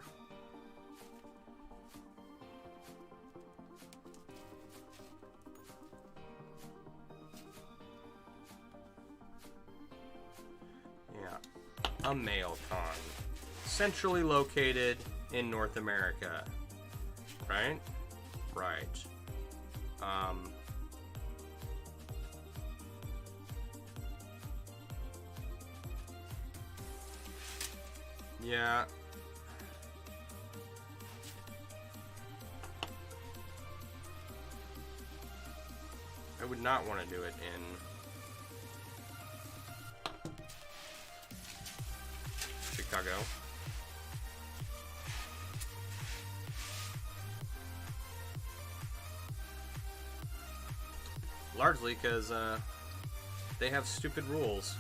A mail con, centrally located in North America, right? Right. Yeah. I would not want to do it in Chicago. Largely because they have stupid rules.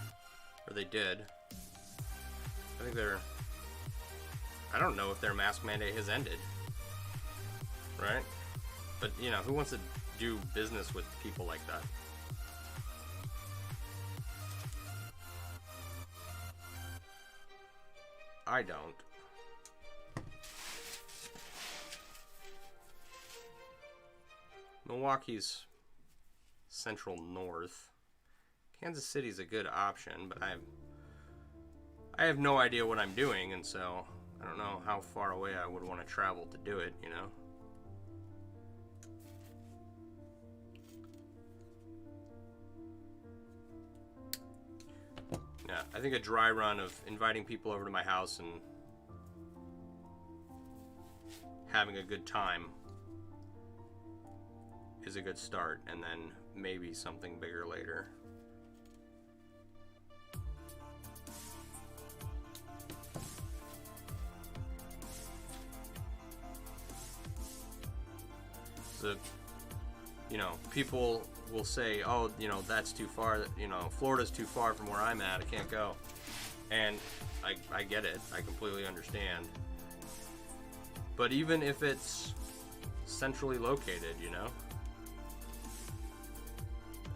Or they did. I think they're... I don't know if their mask mandate has ended. Right? But, you know, who wants to do business with people like that? I don't. Milwaukee's central north. Kansas City's a good option, but I have no idea what I'm doing, and so I don't know how far away I would want to travel to do it, you know? Yeah, I think a dry run of inviting people over to my house and having a good time is a good start, and then maybe something bigger later. So, you know, people will say, oh, you know, that's too far, you know, Florida's too far from where I'm at, I can't go. And I get it, I completely understand. But even if it's centrally located, you know,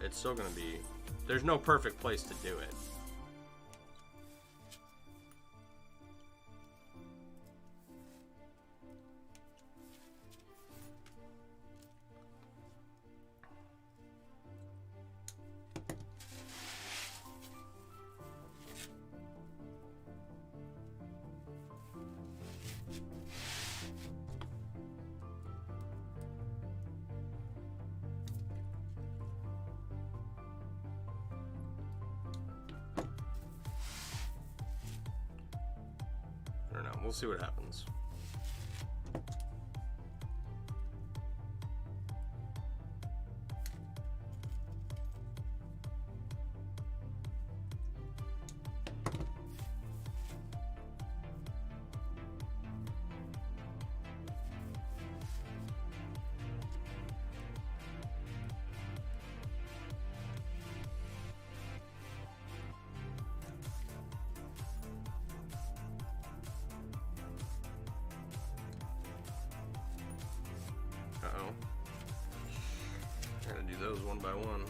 it's still gonna be, there's no perfect place to do it. We'll see what happens. Uh-oh. Gotta do those one by one.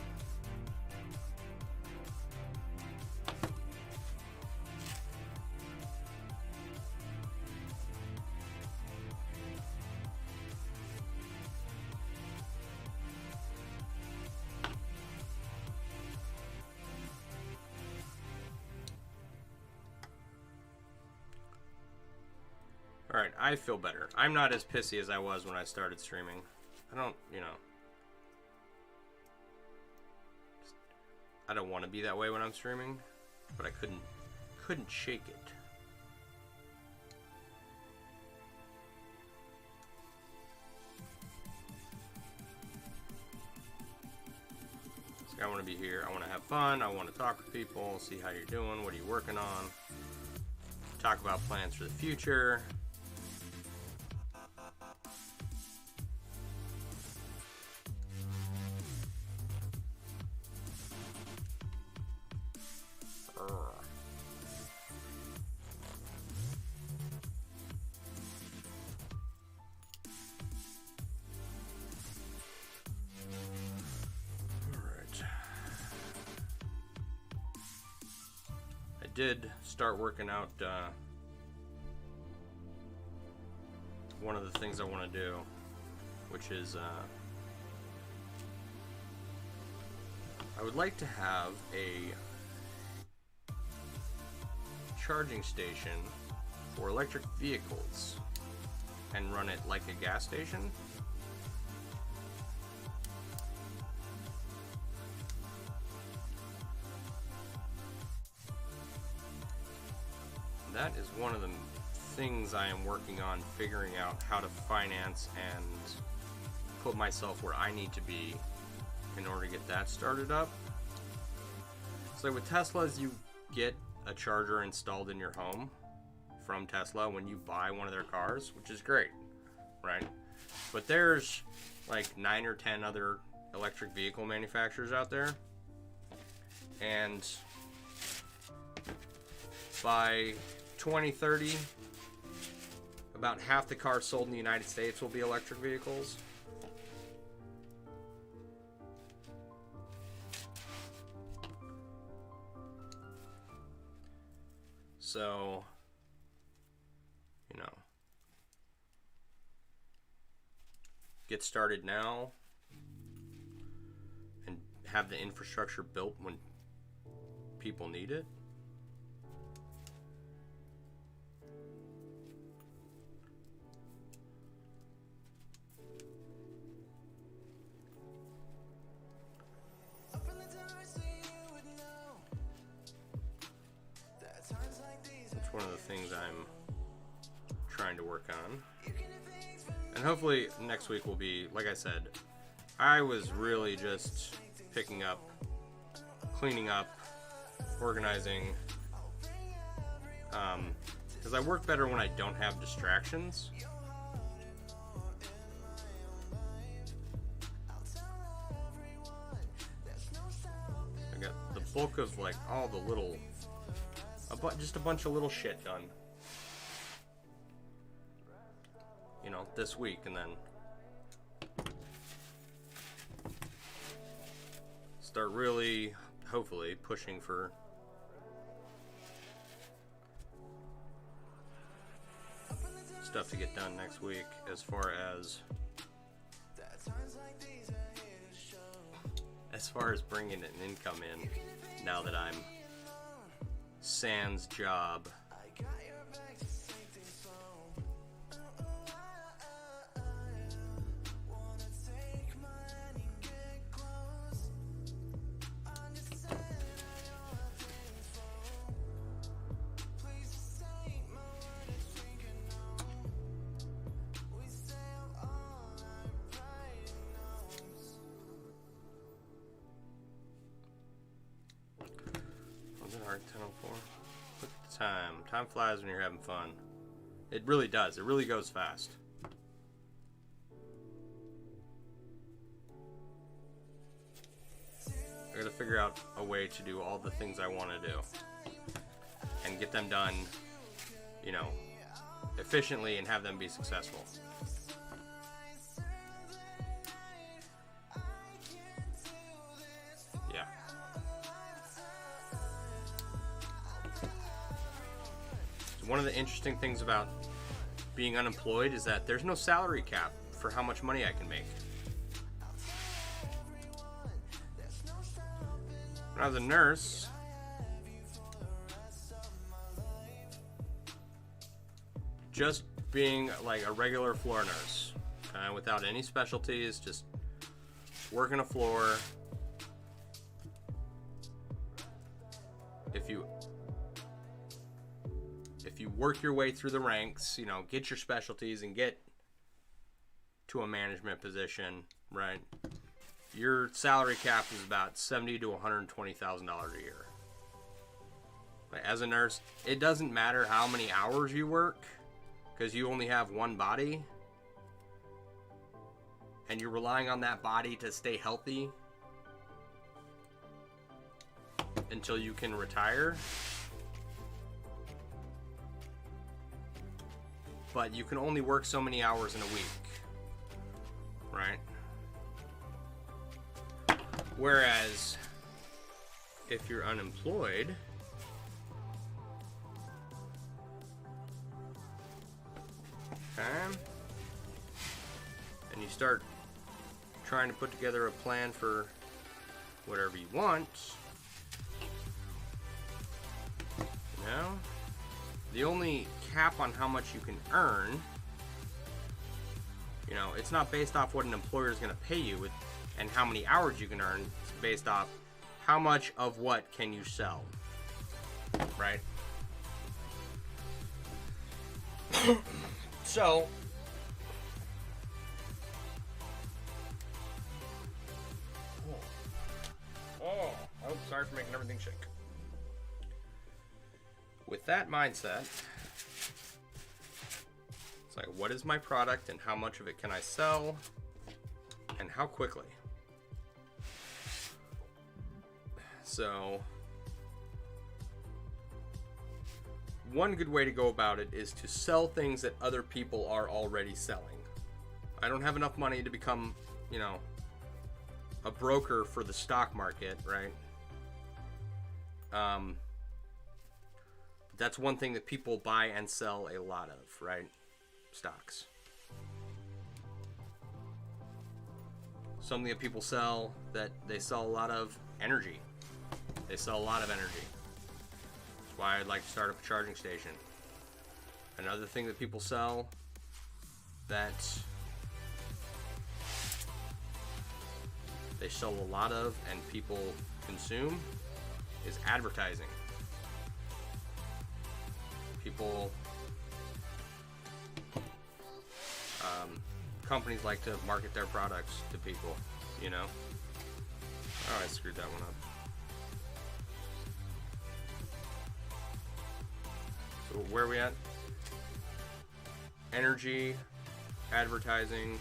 Alright, I feel better. I'm not as pissy as I was when I started streaming. I don't, you know. I don't want to be that way when I'm streaming, but I couldn't shake it. So I want to be here. I want to have fun. I want to talk with people, see how you're doing, what are you working on, talk about plans for the future. Did start working out one of the things I want to do, which is I would like to have a charging station for electric vehicles and run it like a gas station. That is one of the things I am working on, figuring out how to finance and put myself where I need to be in order to get that started up. So with Teslas, you get a charger installed in your home from Tesla when you buy one of their cars, which is great, right? But there's like 9 or 10 other electric vehicle manufacturers out there, and by 2030, about half the cars sold in the United States will be electric vehicles. So, you know, get started now and have the infrastructure built when people need it. One of the things I'm trying to work on, and hopefully next week will be, like I said, I was really just picking up, cleaning up, organizing, because I work better when I don't have distractions. I got the bulk of like all the little, just a bunch of little shit done, you know, this week, and then start really, hopefully, pushing for stuff to get done next week as far as bringing an income in now that I'm sans job. time. Time flies when you're having fun. It really does. It really goes fast. I gotta figure out a way to do all the things I want to do and get them done, you know, efficiently and have them be successful. Yeah. So one of the interesting things about being unemployed is that there's no salary cap for how much money I can make. When I was a nurse, just being like a regular floor nurse, without any specialties, just working a floor. If you work your way through the ranks, you know, get your specialties and get to a management position, right? Your salary cap is about $70,000 to $120,000 a year. As a nurse, it doesn't matter how many hours you work, because you only have one body, and you're relying on that body to stay healthy until you can retire. But you can only work so many hours in a week, right? Whereas, if you're unemployed, and you start trying to put together a plan for whatever you want, you know, the only cap on how much you can earn, you know, it's not based off what an employer is going to pay you and how many hours you can earn. It's based off how much of what can you sell, right? So, oh, sorry for making everything shake. With that mindset, it's like, what is my product and how much of it can I sell and how quickly? So, one good way to go about it is to sell things that other people are already selling. I don't have enough money to become, you know, a broker for the stock market, right? That's one thing that people buy and sell a lot of, right? Stocks. Something that people sell that they sell a lot of: energy. They sell a lot of energy. That's why I'd like to start up a charging station. Another thing that people sell that they sell a lot of and people consume is advertising. People, companies like to market their products to people, you know. Oh, I screwed that one up. So where are we at? Energy, advertising.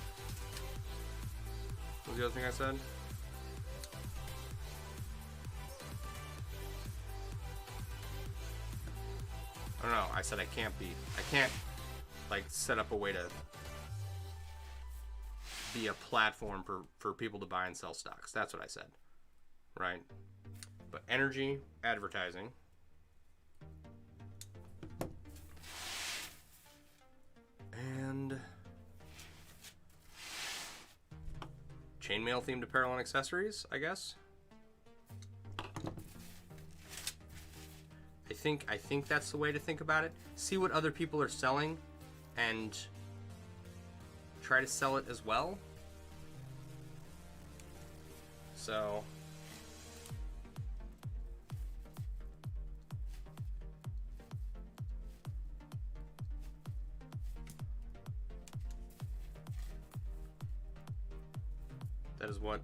What was the other thing I said? I don't know. I said I can't like set up a way to be a platform for people to buy and sell stocks. That's what I said, right? But energy, advertising, and chainmail themed apparel and accessories, I guess. I think that's the way to think about it. See what other people are selling and try to sell it as well. So that is what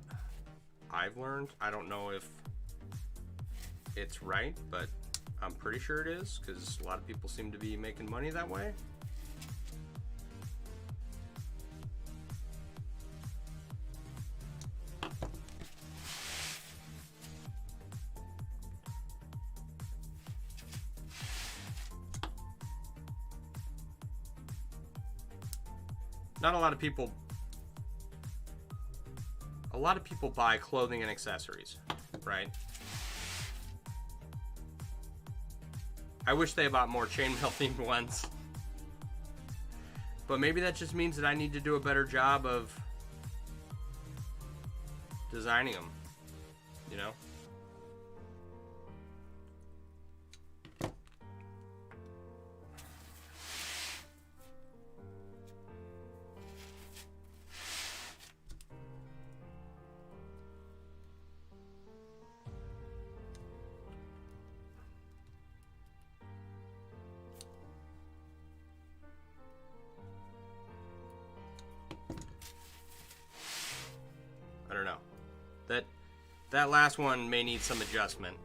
I've learned. I don't know if it's right, but I'm pretty sure it is, because a lot of people seem to be making money that way. Not a lot of people. A lot of people buy clothing and accessories, right? I wish they bought more chainmail themed ones. But maybe that just means that I need to do a better job of designing them, you know? I don't know. That last one may need some adjustment.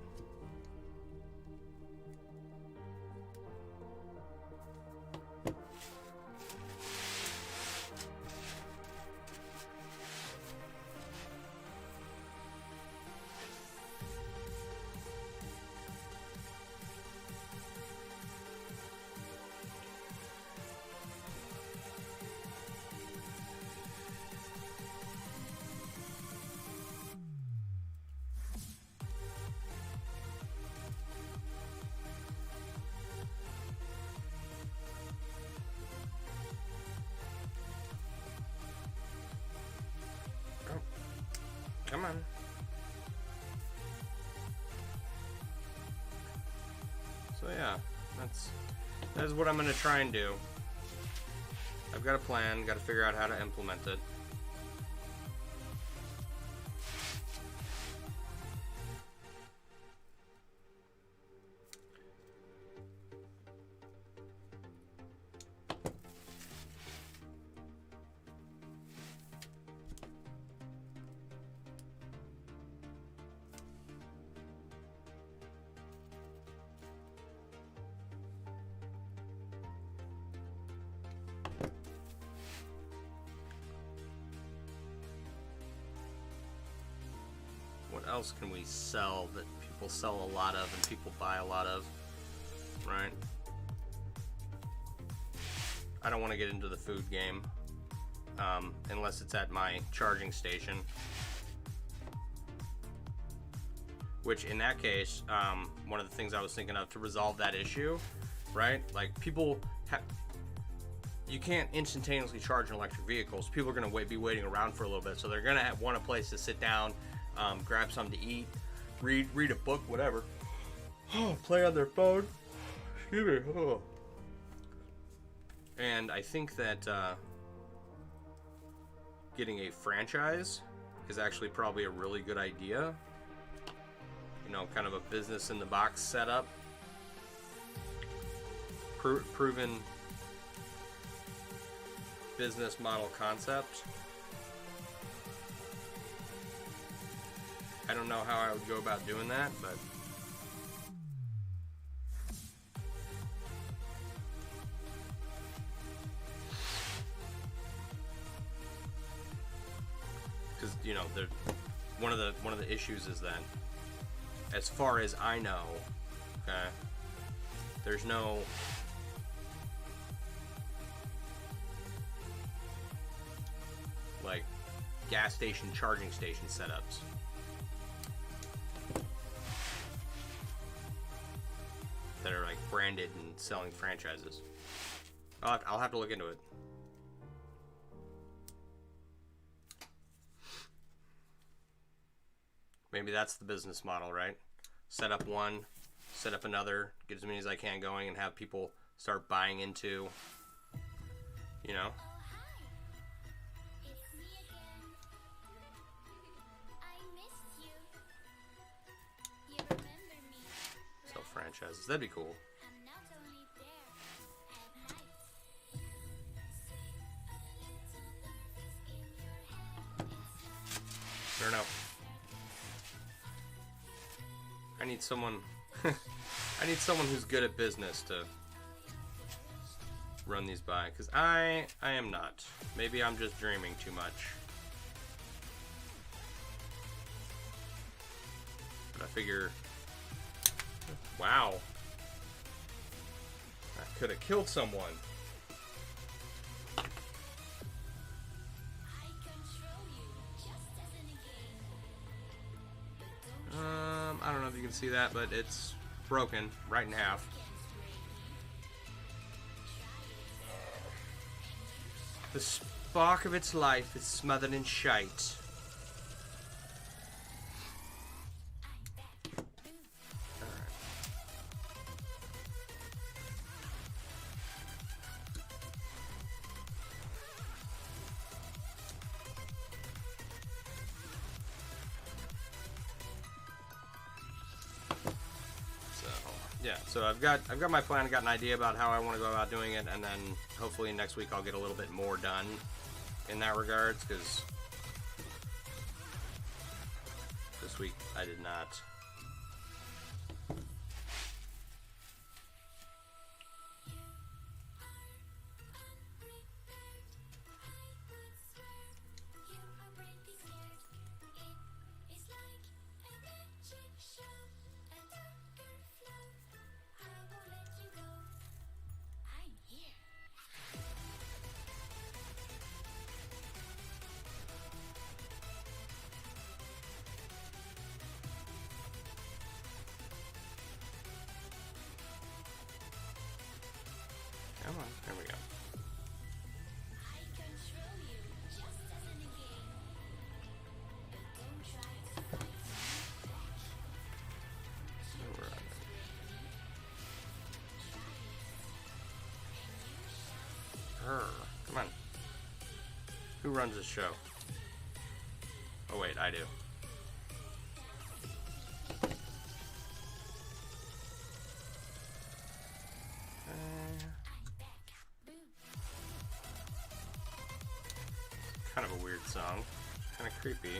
Come on. So yeah, that's what I'm gonna try and do. I've got a plan, got to figure out how to implement it. What else can we sell that people sell a lot of and people buy a lot of, right? I don't want to get into the food game unless it's at my charging station. Which in that case, one of the things I was thinking of to resolve that issue, right? Like people you can't instantaneously charge an electric vehicle, so people are going to be waiting around for a little bit, so they're going to want a place to sit down, grab something to eat, read a book, whatever. Play on their phone. Excuse me. Oh. And I think that getting a franchise is actually probably a really good idea. You know, kind of a business in the box setup. Proven business model concept. I don't know how I would go about doing that, but because you know, one of the issues is that, as far as I know, okay, there's no like gas station charging station setups. That are like branded and selling franchises. I'll have to look into it. Maybe that's the business model, right? Set up one, set up another, get as many as I can going, and have people start buying into, you know. Sell franchises. That'd be cool. I don't know. I need someone. I need someone who's good at business to run these by, because I am not. Maybe I'm just dreaming too much. But I figure, wow, I could have killed someone. I don't know if you can see that, but it's broken right in half. The spark of its life is smothered in shite. Yeah, so I've got my plan, got an idea about how I want to go about doing it, and then hopefully next week I'll get a little bit more done in that regards, because this week I did not. Come on, there we go. Come on. Who runs this show? Oh wait, I do. Kind of a weird song. Kind of creepy.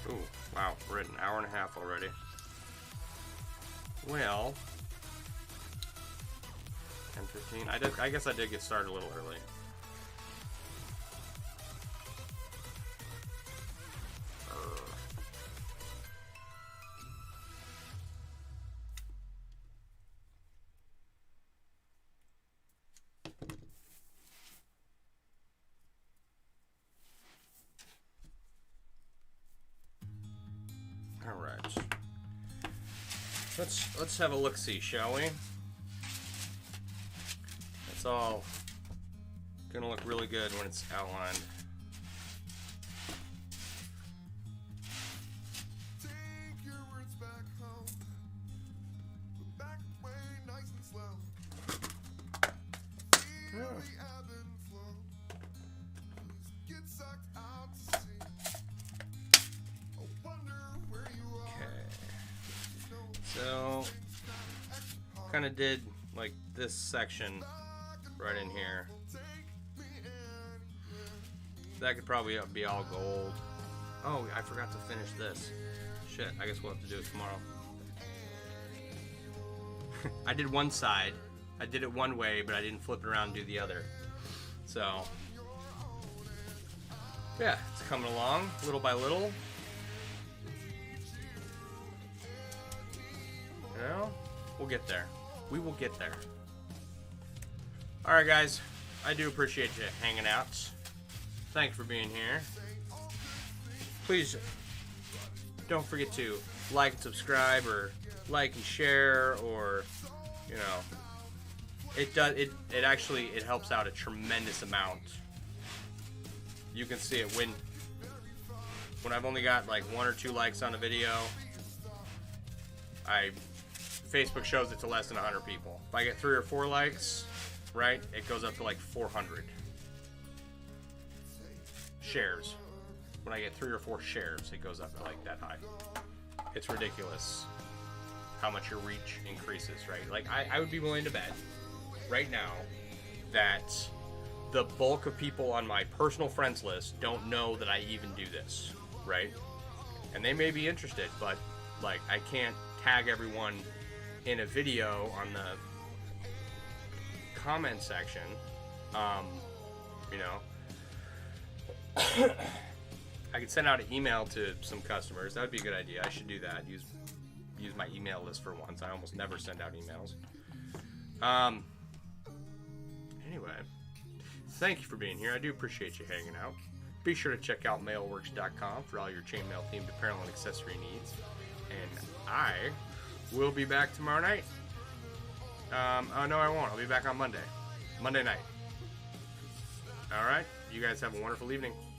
Ooh, wow, we're at an hour and a half already. Well, 10:15. I guess I did get started a little early. All right. Let's have a look-see, shall we? It's all gonna look really good when it's outlined. Take your words back home, back way nice and slow. Feel the ebb and flow. Get sucked out to sea. I wonder where you are. So, kind of did like this section right in here. That could probably be all gold. Oh, I forgot to finish this. Shit, I guess we'll have to do it tomorrow. I did one side. I did it one way, but I didn't flip it around and do the other. So, yeah, it's coming along little by little. You know, we'll get there. We will get there. Alright guys, I do appreciate you hanging out. Thanks for being here. Please don't forget to like and subscribe, or like and share, or you know, it actually helps out a tremendous amount. You can see it when I've only got like 1 or 2 likes on a video, Facebook shows it to less than 100 people. If I get 3 or 4 likes, right, it goes up to like 400 shares. When I get 3 or 4 shares, it goes up to like that high. It's ridiculous how much your reach increases, right? Like I would be willing to bet right now that the bulk of people on my personal friends list don't know that I even do this, right? And they may be interested, but like I can't tag everyone in a video on the comment section. You know, I could send out an email to some customers. That would be a good idea. I should do that. Use my email list for once. I almost never send out emails. Anyway, thank you for being here. I do appreciate you hanging out. Be sure to check out MailleWerX.com for all your chainmail themed apparel and accessory needs. And I will be back tomorrow night. Oh no, I won't. I'll be back on Monday night. All right. You guys have a wonderful evening.